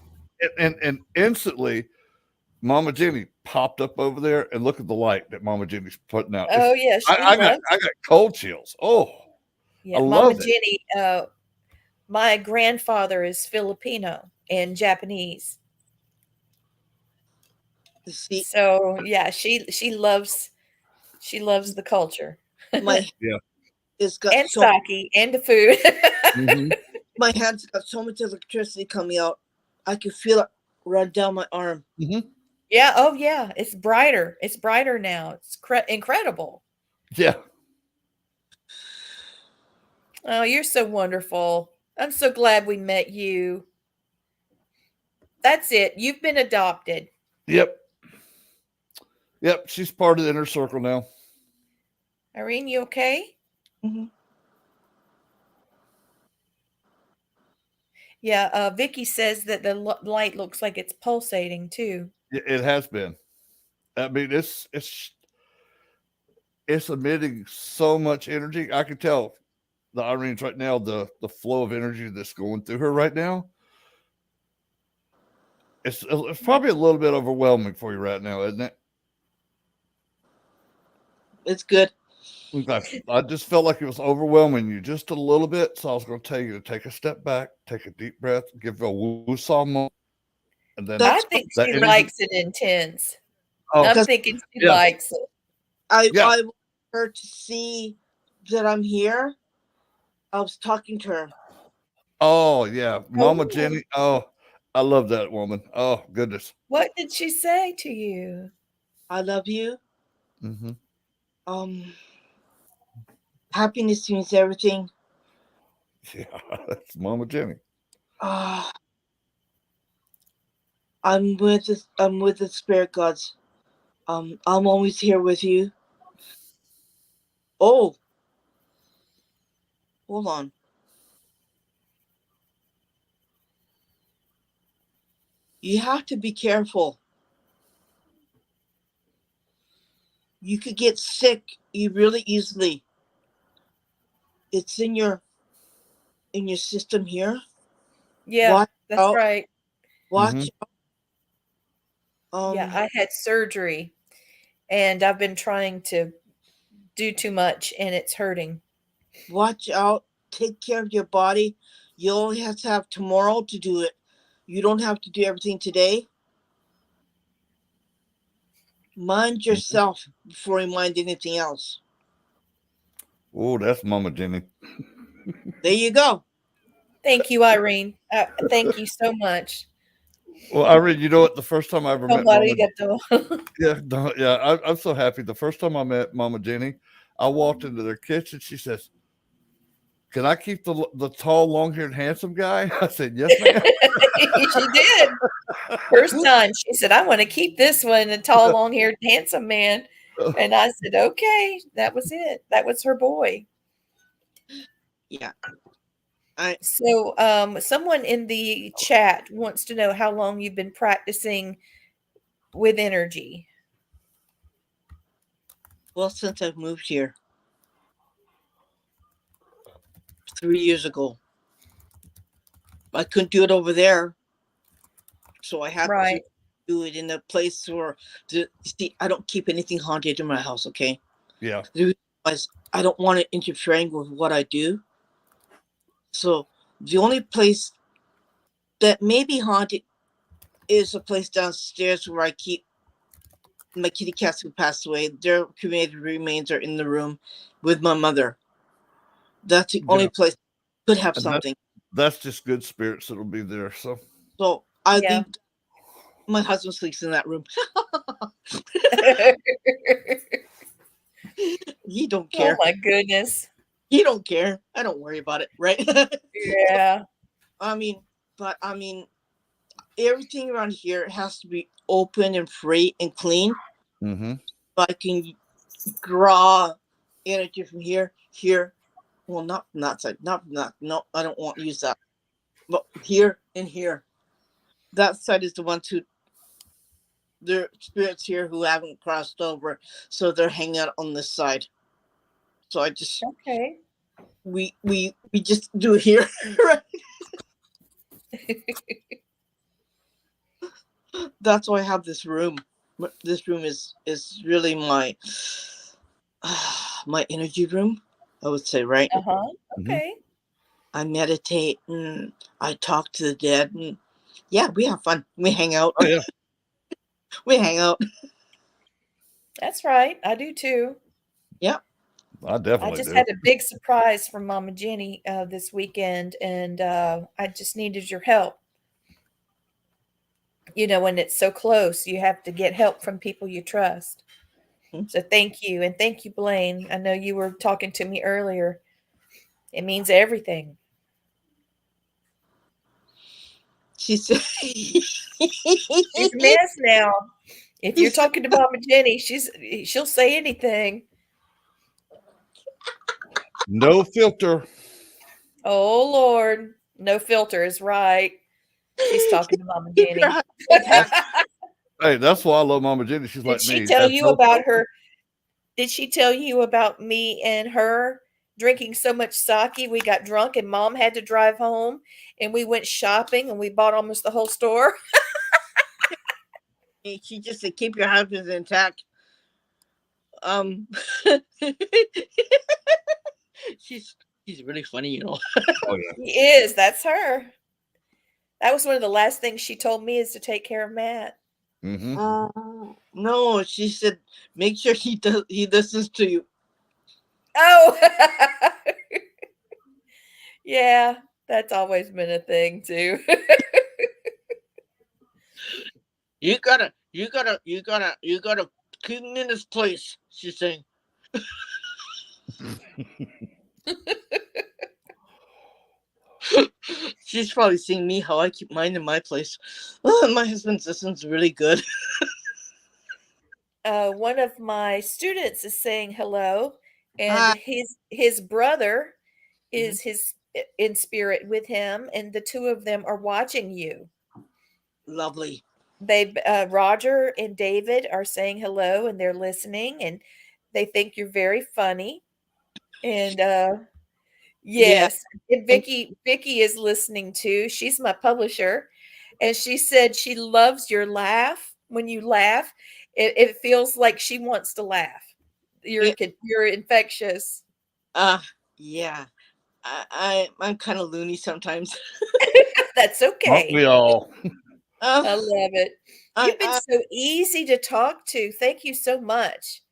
S7: yeah.
S3: and instantly, Mama Jenny popped up over there, and look at the light that Mama Jenny's putting out.
S7: Oh, yeah. She
S3: I got
S7: loves
S3: cold chills. Oh,
S7: Yeah,
S3: I
S7: Mama
S3: love it.
S7: Jenny, my grandfather is Filipino and Japanese.
S5: See,
S7: So yeah, she loves the culture.
S5: my
S3: Yeah.
S5: it's got
S7: And
S5: so
S7: sake and the food.
S3: Mhm.
S5: my hand's got so much electricity coming out. I can feel it run down my arm.
S7: Yeah, oh yeah, it's brighter. It's brighter now. It's incredible.
S3: Yeah.
S7: Oh, you're so wonderful. I'm so glad we met you. That's it. You've been adopted.
S3: Yep. Yep. She's part of the inner circle now.
S7: Irene, you okay?
S5: Mhm.
S7: Yeah, Vicky says that the light looks like it's pulsating too.
S3: It has been. I mean, it's emitting so much energy. I can tell the Irene's right now, the flow of energy that's going through her right now. It's probably a little bit overwhelming for you right now, isn't it?
S5: It's good.
S3: Okay. I just felt like it was overwhelming you just a little bit. So I was going to tell you to take a step back, take a deep breath, give a woo-saw moment, and then
S7: I
S5: That's
S7: think
S3: that
S7: she
S3: energy.
S7: likes it intense.
S3: Oh,
S7: I'm
S5: because
S7: thinking she
S3: yeah.
S7: likes it.
S5: I
S3: Yeah.
S5: want her to see that I'm here. I was talking to her.
S3: Oh, yeah. Mama
S7: Oh,
S3: Jenny. Oh, I love that woman. Oh, goodness.
S7: what did she say to you?
S5: I love you.
S3: Mm-hmm.
S5: Happiness means everything.
S3: Yeah, that's Mama Jenny.
S5: Ah, I'm with the spirit gods. I'm always here with you. Oh, hold on. You have to be careful. You could get sick really easily. It's in your system here.
S7: Yeah,
S5: Watch
S7: that's
S5: out.
S7: right.
S5: Watch
S7: Yeah,
S5: out.
S7: I had surgery and I've been trying to do too much and it's hurting.
S5: Watch out. Take care of your body. You only have to have tomorrow to do it. You don't have to do everything today. Mind yourself before you mind anything else.
S3: Oh, that's Mama Jenny.
S5: There you go.
S7: Thank you, Irene. Thank you so much.
S3: Well, Irene, you know what? The first time I ever met Mama,
S7: Arigato.
S3: I'm so happy. The first time I met Mama Jenny, I walked into their kitchen. She says, "Can I keep the tall, long-haired, handsome guy?" I said, "Yes, ma'am."
S7: She did. First time she said, I want to keep this one, a tall, long-haired, handsome man. And I said, okay, that was it. That was her boy.
S5: Yeah.
S7: So someone in the chat wants to know how long you've been practicing with energy.
S5: Well, since I've moved here 3 years ago. I couldn't do it over there. So I had to do it in a place where, see, I don't keep anything haunted in my house, okay?
S3: Yeah.
S5: I don't want it interfering with what I do. So the only place that may be haunted is a place downstairs where I keep my kitty cats who passed away. Their cremated remains are in the room with my mother. That's the only place could have something.
S3: That's just good spirits that'll be there.
S5: So I leave. My husband sleeps in that room. He don't
S7: Oh
S5: care.
S7: my goodness.
S5: He don't care. I don't worry about it, right?
S7: Yeah.
S5: I mean, everything around here has to be open and free and clean.
S3: Mm-hmm.
S5: So I can draw energy from here. Well, not side, not no. I don't want to use that. But here and here, that side is the ones who their spirits here who haven't crossed over, so they're hanging out on this side. So I just
S7: Okay.
S5: we just do it here, right? That's why I have this room. This room is really my my energy room, I would say, right?
S7: Uh-huh.
S3: Mm-hmm.
S7: Okay.
S5: I meditate and I talk to the dead, and yeah, we have fun. We hang out.
S3: Oh yeah.
S5: We hang out.
S7: That's right. I do too.
S5: Yeah.
S3: I
S7: I
S3: definitely
S7: just
S3: do.
S7: had a big surprise from Mama Jenny this weekend, and I just needed your help. You know, when it's so close, you have to get help from people you trust.
S5: Mhm.
S7: So thank you. And thank you, Blaine. I know you were talking to me earlier. It means everything.
S5: She said.
S7: She's a mess now. If
S5: He
S7: you're
S5: said,
S7: talking to Mama Jenny, she'll say anything.
S3: No filter.
S7: Oh Lord, no filter is right. She's talking to Mama
S5: "Keep your
S7: Jenny.
S5: heart intact."
S3: Hey, that's why I love Mama Jenny. She's
S7: Did
S3: like
S7: she
S3: me.
S7: tell
S3: Has
S7: you
S3: no
S7: about
S3: filter.
S7: her? Did she tell you about me and her drinking so much sake we got drunk and Mom had to drive home and we went shopping and we bought almost the whole store?
S5: She just said, "Keep your heart intact." Um, she's she's really funny, you know.
S3: Oh yeah.
S7: She is. That's her. That was one of the last things she told me is to take care of Matt.
S3: Mm-hmm.
S5: No, she said, "Make sure he listens to you."
S7: Oh, yeah. That's always been a thing too.
S5: You gotta keep him in his place. She's saying. She's probably seeing me how I keep mine in my place. My husband's listens really good.
S7: One of my students is saying hello, and
S5: Ah,
S7: his brother
S5: mhm.
S7: is his in spirit with him, and the two of them are watching you.
S5: Lovely.
S7: They Roger and David are saying hello, and they're listening, and they think you're very funny. And
S5: Yeah,
S7: yes, and
S5: and
S7: Vicky is listening too. She's my publisher, and she said she loves your laugh. When you laugh, it feels like she wants to laugh.
S5: yeah,
S7: You're infectious.
S5: uh, yeah. I'm kind of loony sometimes.
S7: That's
S3: Aren't
S7: okay.
S3: we all?
S5: Uh,
S7: I love it.
S5: I,
S7: You've been
S5: I,
S7: so easy to talk to. Thank you so much.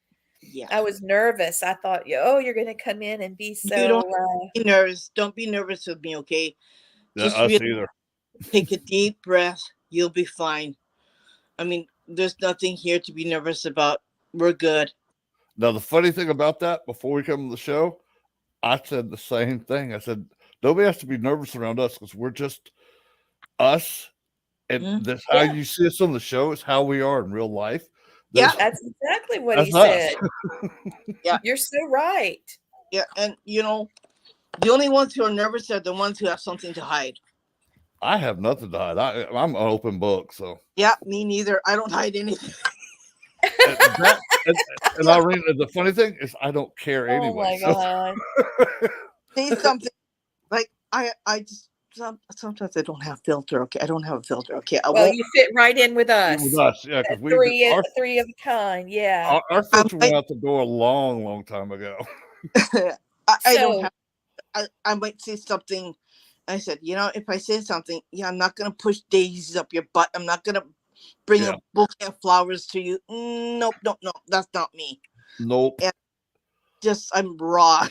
S5: yeah.
S7: I was nervous. I thought, oh, you're going to come in and be
S5: You don't
S7: so.
S5: be nervous. Don't be nervous with me, okay?
S3: Yeah,
S5: Just
S3: us
S5: really
S3: either.
S5: take a deep breath. You'll be fine. I mean, there's nothing here to be nervous about. We're good.
S3: Now the funny thing about that, before we come to the show, I said the same thing. I said nobody has to be nervous around us because we're just us, and
S5: Mm.
S3: that's how
S7: Yeah,
S3: you see us on the show. Is how we are in real life.
S5: Yeah,
S3: There's
S7: that's exactly what he
S3: that's us.
S7: said.
S5: yeah,
S7: You're so right.
S5: yeah. And the only ones who are nervous are the ones who have something to hide.
S3: I have nothing to hide. I'm an open book. So
S5: Yeah, me neither. I don't hide anything.
S3: and that and Irene, the funny thing is I don't care
S7: Oh
S3: anyway.
S7: my
S3: So
S7: God.
S5: Say something like I just sometimes I don't have filter. Okay, I don't have a filter. Okay, I
S7: Well,
S5: won't.
S7: you fit right in with
S3: with
S7: us.
S3: us, yeah, because we our,
S7: Three of a kind. Yeah.
S3: our
S5: I
S3: filter went
S5: might.
S3: out the door a long time ago.
S5: I don't
S7: So,
S5: have. I might say something. I said, if I say something, yeah, I'm not gonna push daisies up your butt. I'm not gonna bring
S3: Yeah.
S5: a bouquet of flowers to you. Nope, nope, nope. That's not me.
S3: Nope.
S5: And just I'm raw.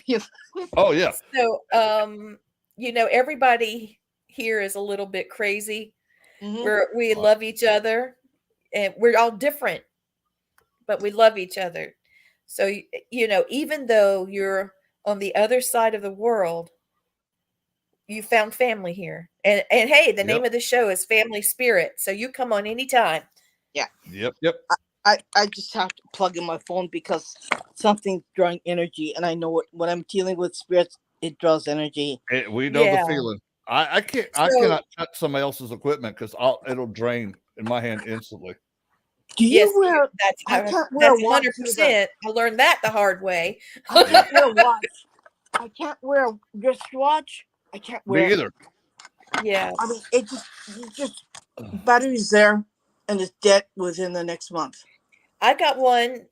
S3: Oh yeah.
S7: so, everybody here is a little bit crazy.
S5: Mhm.
S7: We love each other, and we're all different, but we love each other. So, even though you're on the other side of the world, you found family here. And hey, the name
S3: Yep.
S7: of the show is Family Spirit. So you come on anytime.
S3: Yep.
S5: I just have to plug in my phone because something's drawing energy, and I know when I'm dealing with spirits, it draws energy.
S3: We know the
S7: Yeah.
S3: feeling. I
S7: So,
S3: cannot touch somebody else's equipment because it'll drain in my hand instantly.
S5: Do you
S7: yes,
S5: wear?
S7: that's
S5: I can't wear a
S7: that's
S5: watch either.
S7: 100%. I learned that the hard way.
S5: I can't wear a watch. I can't wear a wristwatch. I can't wear
S3: Me
S5: it.
S3: either.
S7: Yeah.
S5: I mean, it just battery's there, and it's dead within the next month.
S7: I got one.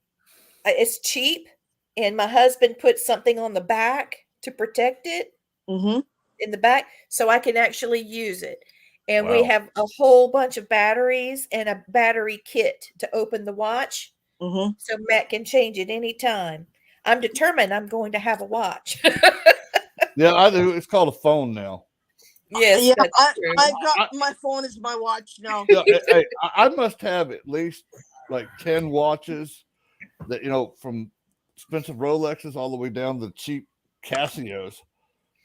S7: It's cheap, and my husband put something on the back to protect it
S5: Mm-hmm.
S7: in the back so I can actually use it. And we
S3: Wow.
S7: have a whole bunch of batteries and a battery kit to open the watch
S5: Mm-hmm.
S7: so Matt can change it anytime. I'm determined I'm going to have a watch.
S3: Yeah, I do. It's called a phone now.
S7: Yes,
S5: Yeah,
S7: that's true.
S5: I got my phone as my watch now.
S3: Yeah, I must have at least like 10 watches that from expensive Rolexes all the way down to cheap Casios.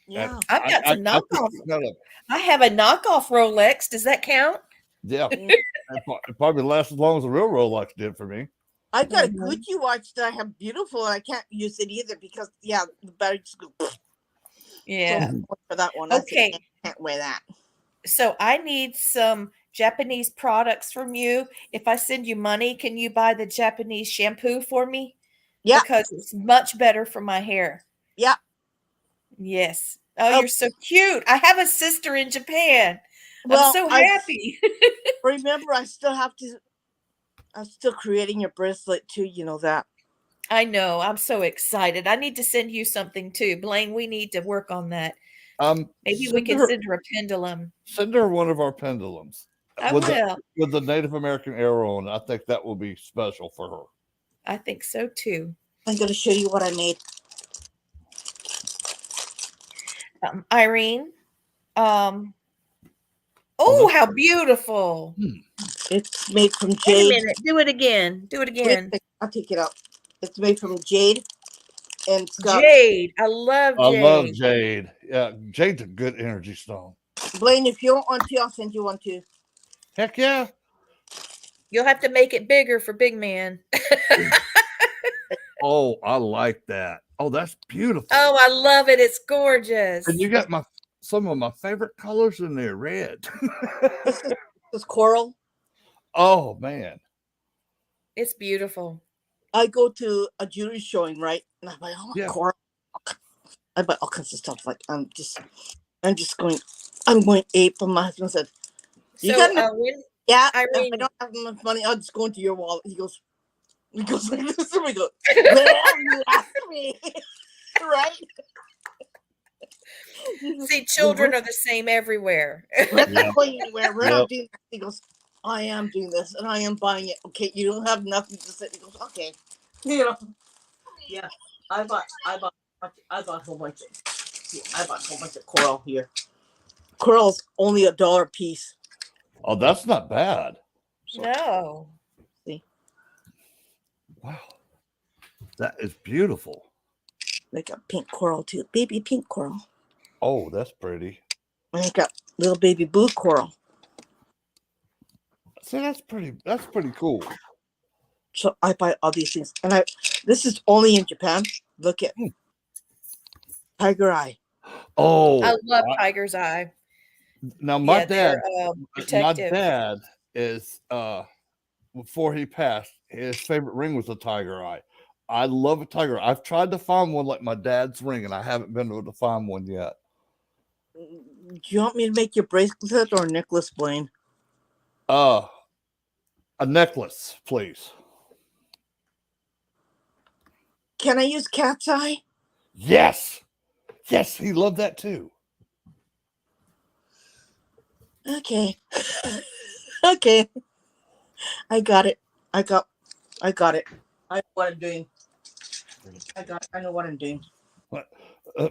S5: Yeah.
S7: I've got some
S3: I
S7: knockoff.
S3: keep none of them.
S7: I have a knockoff Rolex. Does that count?
S3: Yeah, it probably lasts as long as a real Rolex did for me.
S5: I've got a
S7: Mhm.
S5: Gucci watch that I have beautiful, and I can't use it either because the battery just goes.
S7: Yeah.
S5: So for that one,
S7: Okay.
S5: I can't wear that.
S7: So I need some Japanese products from you. If I send you money, can you buy the Japanese shampoo for me?
S5: Yeah.
S7: Because it's much better for my hair.
S5: Yeah.
S7: Yes. Oh,
S5: Oh.
S7: you're so cute. I have a sister in Japan.
S5: Well,
S7: I'm so happy.
S5: Remember, I'm still creating your bracelet too. You know that.
S7: I know. I'm so excited. I need to send you something too. Blaine, we need to work on that. Maybe we can send her a pendulum.
S3: Send her one of our pendulums.
S7: I
S3: with
S7: will.
S3: with the Native American arrow on it. I think that will be special for her.
S7: I think so too.
S5: I'm going to show you what I made.
S7: Irene. Oh, how beautiful.
S5: It's made from
S7: Wait a
S5: jade.
S7: minute. Do it again. Do it again.
S5: I'll take it out. It's made from jade. And it's got
S7: Jade. I love
S3: I
S7: jade.
S3: love jade. Yeah, jade's a good energy stone.
S5: Blaine, if you don't want to, I'll send you one too.
S3: Heck yeah.
S7: You'll have to make it bigger for big man.
S3: Oh, I like that. Oh, that's beautiful.
S7: Oh, I love it. It's gorgeous.
S3: And you got some of my favorite colors in there, red.
S5: This is coral.
S3: Oh man.
S7: It's beautiful.
S5: I go to a jewelry showing, right? And I buy coral. I buy all kinds of stuff. Like I'm going ape. And my husband said, "You
S7: So,
S5: got enough?" Yeah. If I
S7: Irene,
S5: don't have enough money, I'll just go into your wallet. He goes like this. And we go, well, you asked me, right?
S7: see, children are the same everywhere.
S5: We're not going anywhere. We're not doing that. He goes, I am doing this and I am buying it. Okay, you don't have nothing to say. He goes, okay. You know. Yeah. I bought a whole bunch of coral here. Coral's only $1 a piece.
S3: Oh, that's not bad.
S7: No.
S5: See?
S3: Wow. That is beautiful.
S5: They got pink coral too. Baby pink coral.
S3: Oh, that's pretty.
S5: And they got little baby blue coral.
S3: See, that's pretty cool.
S5: So I buy all these things. And this is only in Japan. Look at tiger eye.
S3: Oh,
S7: I love tiger's eye.
S3: Now my dad
S7: protective.
S3: is before he passed, his favorite ring was a tiger eye. I love a tiger eye. I've tried to find one like my dad's ring, and I haven't been able to find one yet.
S5: Do you want me to make your bracelet or a necklace, Blaine?
S3: A necklace, please.
S5: Can I use cat's eye?
S3: Yes. Yes, he loved that too.
S5: Okay. Okay. I got it. I got it. I know what I'm doing. I know what I'm doing.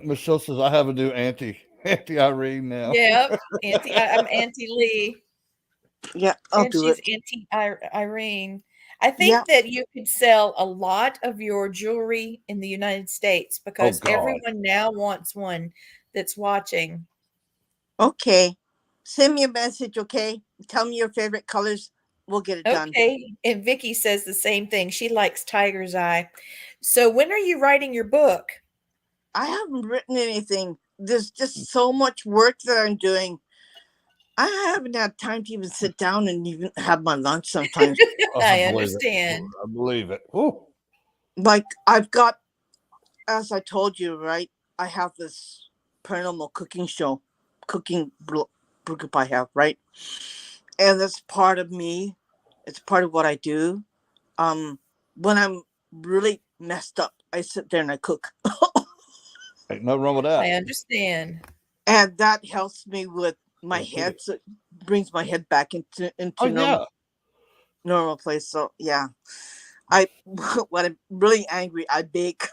S3: Michelle says I have a new Auntie Irene now.
S7: Yep. I'm Auntie Lee.
S5: Yeah, I'll
S7: and
S5: do
S7: she's
S5: it.
S7: Auntie Irene. I think
S5: Yeah.
S7: that you could sell a lot of your jewelry in the United States
S3: Oh
S7: because
S3: God.
S7: everyone now wants one that's watching.
S5: Okay. Send me a message, okay? Tell me your favorite colors. We'll get it done.
S7: Okay. And Vicky says the same thing. She likes tiger's eye. So when are you writing your book?
S5: I haven't written anything. There's just so much work that I'm doing. I haven't had time to even sit down and even have my lunch sometimes.
S7: I
S3: believe it.
S7: understand.
S3: I believe it. Ooh.
S5: Like, I've got, as I told you, right? I have this paranormal cooking show, group I have, right? And that's part of me. It's part of what I do. When I'm really messed up, I sit there and I cook.
S3: Ain't nothing wrong with
S7: I
S3: that.
S7: understand.
S5: And that helps me with my
S3: Yes, it
S5: head.
S3: is.
S5: So it brings my head back into
S3: Oh yeah.
S5: normal place. So yeah, I when I'm really angry, I bake.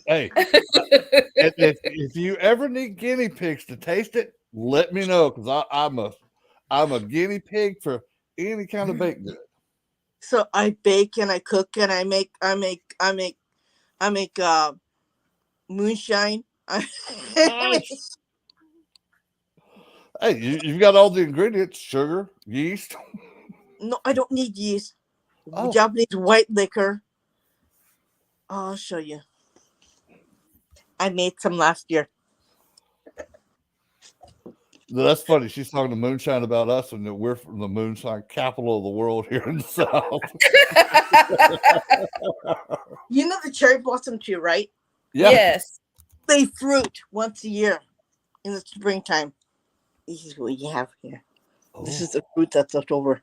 S3: Hey, and if you ever need guinea pigs to taste it, let me know because I'm a guinea pig for any kind of baked good.
S5: So I bake and I cook and I make moonshine.
S3: Nice. Hey, you've got all the ingredients: sugar, yeast.
S5: No, I don't need yeast.
S3: Oh,
S5: Japanese white liquor. I'll show you. I made some last year.
S3: that's funny. She's talking to moonshine about us, and that we're from the moonshine capital of the world here in the South.
S5: You know the cherry blossom tree, right?
S3: Yeah.
S7: Yes.
S5: They fruit once a year in the springtime. This is what you have here. This is the fruit that's left over.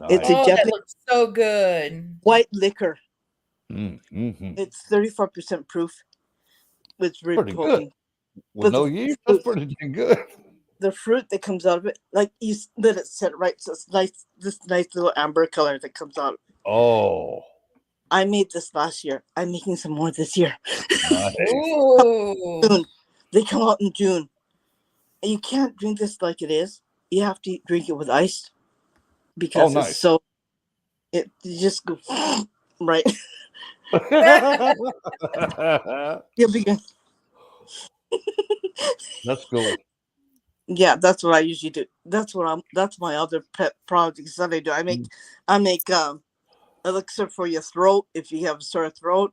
S5: It's a
S3: Nice.
S7: Oh, that
S5: Japanese
S7: looks so good.
S5: white liquor.
S3: Mm-hmm.
S5: It's 34% proof. It's very
S3: Pretty good.
S5: potent.
S3: With
S5: But
S3: no yeast, that's
S5: fruit,
S3: pretty dang good.
S5: the fruit that comes out of it, like you let it sit right, so it's nice. This nice little amber color that comes out.
S3: Oh,
S5: I made this last year. I'm making some more this year.
S3: nice.
S7: Ooh.
S5: June. They come out in June. And you can't drink this like it is. You have to drink it with ice because
S3: Oh,
S5: it's
S3: nice.
S5: so. It you just go right. You'll be good.
S3: That's cool.
S5: Yeah, that's what I usually do. That's my other pet projects that I do. I make elixir for your throat if you have a sore throat.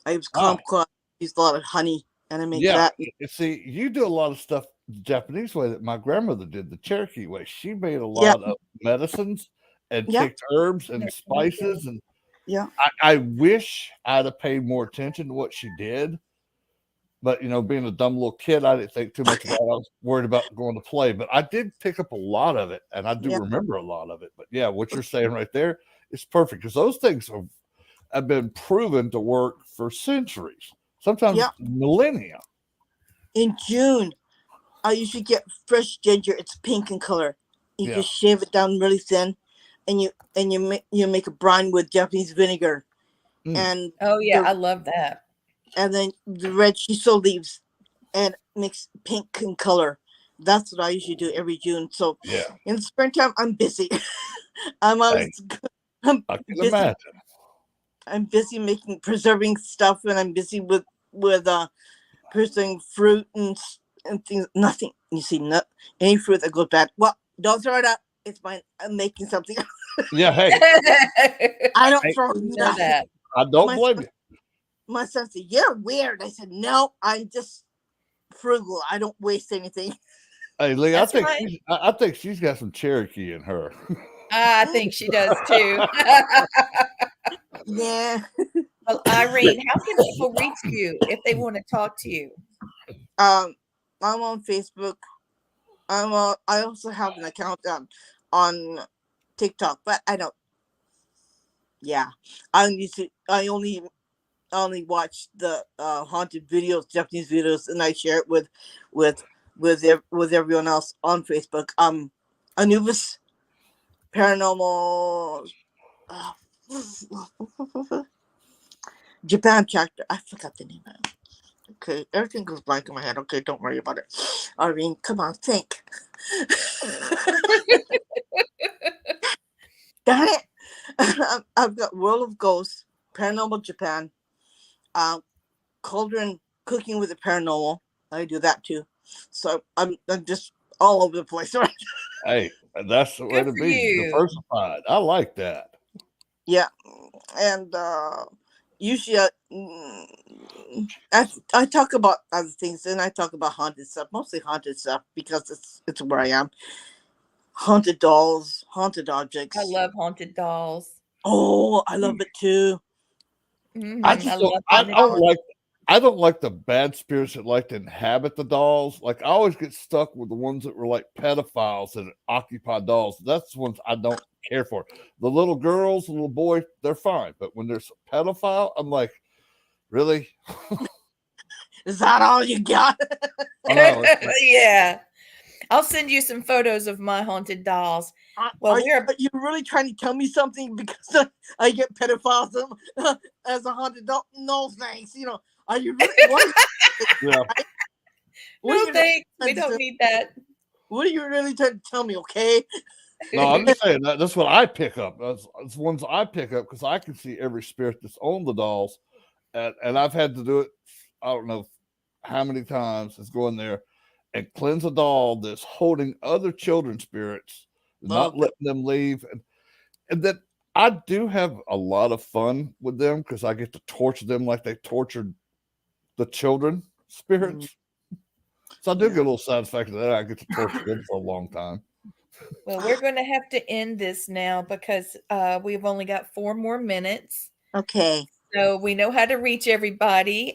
S5: I use
S3: Ah,
S5: kumquat, use a lot of honey, and I make
S3: yeah.
S5: that.
S3: See, you do a lot of stuff the Japanese way that my grandmother did, the Cherokee way. She made a
S5: Yeah,
S3: lot of medicines and
S5: yeah,
S3: picked herbs and spices. And
S5: yeah,
S3: I wish I'd have paid more attention to what she did. But, being a dumb little kid, I didn't think too much about it. I was worried about going to play. But I did pick up a lot of it, and I do
S5: yeah,
S3: remember a lot of it. But, yeah, what you're saying right there is perfect because those things have been proven to work for centuries, sometimes
S5: yeah.
S3: millennia.
S5: In June, I usually get fresh ginger. It's pink in color. You
S3: Yeah.
S5: just shave it down really thin, and you make a brine with Japanese vinegar, and
S7: Oh yeah, I love that.
S5: and then the red shiso leaves, and mix pink in color. That's what I usually do every June. So
S3: Yeah.
S5: in the springtime, I'm busy. I'm
S3: Hey,
S5: always I'm
S3: I can
S5: busy.
S3: imagine.
S5: I'm busy preserving stuff, and I'm busy with preserving fruit and things. Nothing. You see, not any fruit that goes bad. Well, don't throw it out. It's fine. I'm making something.
S3: Yeah, hey,
S5: I don't
S3: hey,
S5: throw
S7: You know
S5: nothing.
S7: that.
S3: I don't
S5: My
S3: blame you.
S5: my son said, "You're weird." I said, "No, I'm just frugal. I don't waste anything."
S3: Hey, Lee,
S7: That's right.
S3: I think she's got some Cherokee in her.
S7: I think she does too.
S5: Yeah.
S7: Well, Irene, how can people reach you if they want to talk to you?
S5: I'm on Facebook. I also have an account on TikTok, but I don't. Yeah, I only watch the haunted videos, Japanese videos, and I share it with with everyone else on Facebook. Anubis Paranormal uh, Japan chapter. I forgot the name of it. Okay, everything goes blank in my head. Okay, don't worry about it. Irene, come on, think. Darn it. I've got World of Ghosts, Paranormal Japan, Cauldron Cooking with the Paranormal. I do that too. So I'm just all over the place, right?
S3: Hey, that's the way
S7: Good
S3: to
S7: for
S3: be.
S7: you.
S3: Diversified. I like that.
S5: Yeah, and usually I talk about other things, and I talk about haunted stuff, mostly haunted stuff because it's where I am. Haunted dolls, haunted objects.
S7: I love haunted dolls.
S5: Oh, I love it too.
S3: I
S7: I
S3: just don't.
S7: love
S3: I
S7: haunted
S3: don't
S7: dolls.
S3: like. I don't like the bad spirits that like to inhabit the dolls. Like I always get stuck with the ones that were like pedophiles that occupy dolls. That's the ones I don't care for. The little girls, the little boys, they're fine. But when there's a pedophile, I'm like, really?
S5: Is that all you got?
S3: I know. It's like,
S7: Yeah. I'll send you some photos of my haunted dolls. Well,
S5: are you really trying to tell me something because I get pedophiles as a haunted doll? No, thanks. Are you really?
S3: yeah.
S7: no thanks. We don't need that.
S5: What are you really trying to tell me? Okay.
S3: No, I'm just saying that's what I pick up. That's ones I pick up because I can see every spirit that's on the dolls, and I've had to do it. I don't know how many times is go in there and cleanse a doll that's holding other children's spirits, not letting them leave, and then I do have a lot of fun with them because I get to torture them like they tortured the children spirits. So I do get a little satisfaction that I get to torture them for a long time.
S7: Well, we're going to have to end this now because we've only got 4 more minutes.
S5: Okay.
S7: So we know how to reach everybody.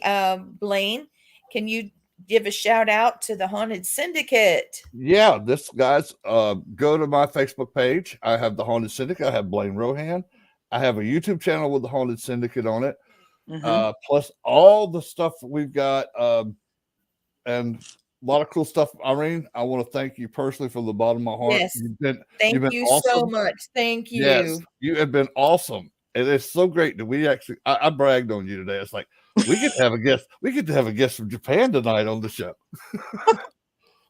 S7: Blaine, can you give a shout out to the Haunted Syndicate?
S3: Yeah, this guys, go to my Facebook page. I have the Haunted Syndicate. I have Blaine Rohan. I have a YouTube channel with the Haunted Syndicate on it. Plus all the stuff that we've got, and a lot of cool stuff. Irene, I want to thank you personally from the bottom of my heart.
S7: Yes.
S3: You've been
S7: you
S3: awesome.
S7: so much. Thank you.
S3: Yes, you have been awesome. And it's so great that we actually I bragged on you today. It's like we get to have a guest. We get to have a guest from Japan tonight on the show.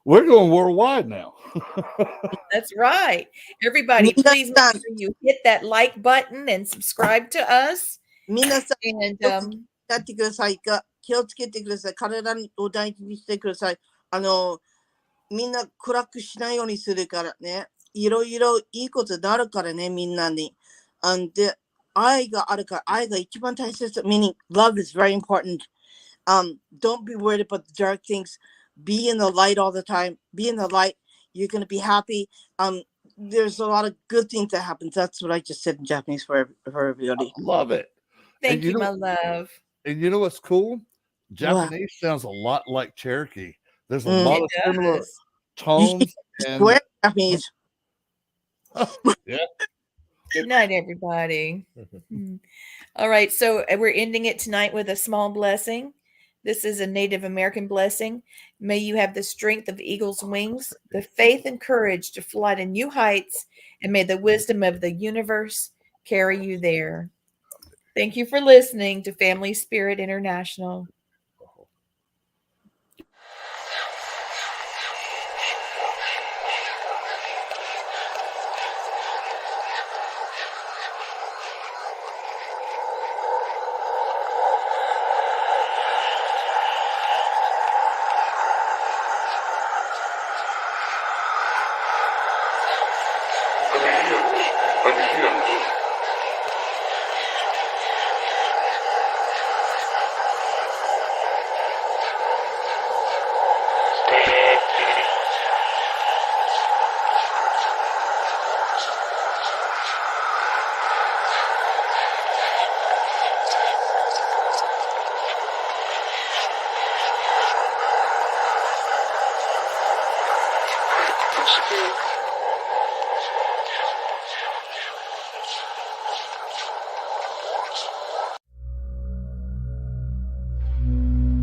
S3: We're going worldwide now.
S7: That's right. Everybody, please make sure you hit that like button and subscribe to us.
S5: 皆さん
S7: And
S5: やってくださいか気をつけてください。体を大事にしてください。みんな暗くしないようにするからね。いろいろいいことになるからね、みんなに。で、愛があるから、愛が一番大切。Meaning, love is very important. Don't be worried about the dark things. Be in the light all the time. Be in the light. You're going to be happy. There's a lot of good things that happen. That's what I just said in Japanese for everybody.
S3: I love it.
S7: Thank you, my love.
S3: And you know what's cool? Japanese sounds a lot like Cherokee. There's a lot of similar tones. And
S5: Japanese.
S3: Yeah.
S7: Good night, everybody. All right, so we're ending it tonight with a small blessing. This is a Native American blessing. May you have the strength of eagle's wings, the faith and courage to fly to new heights, and may the wisdom of the universe carry you there. Thank you for listening to Family Spirit International.
S8: Spirit.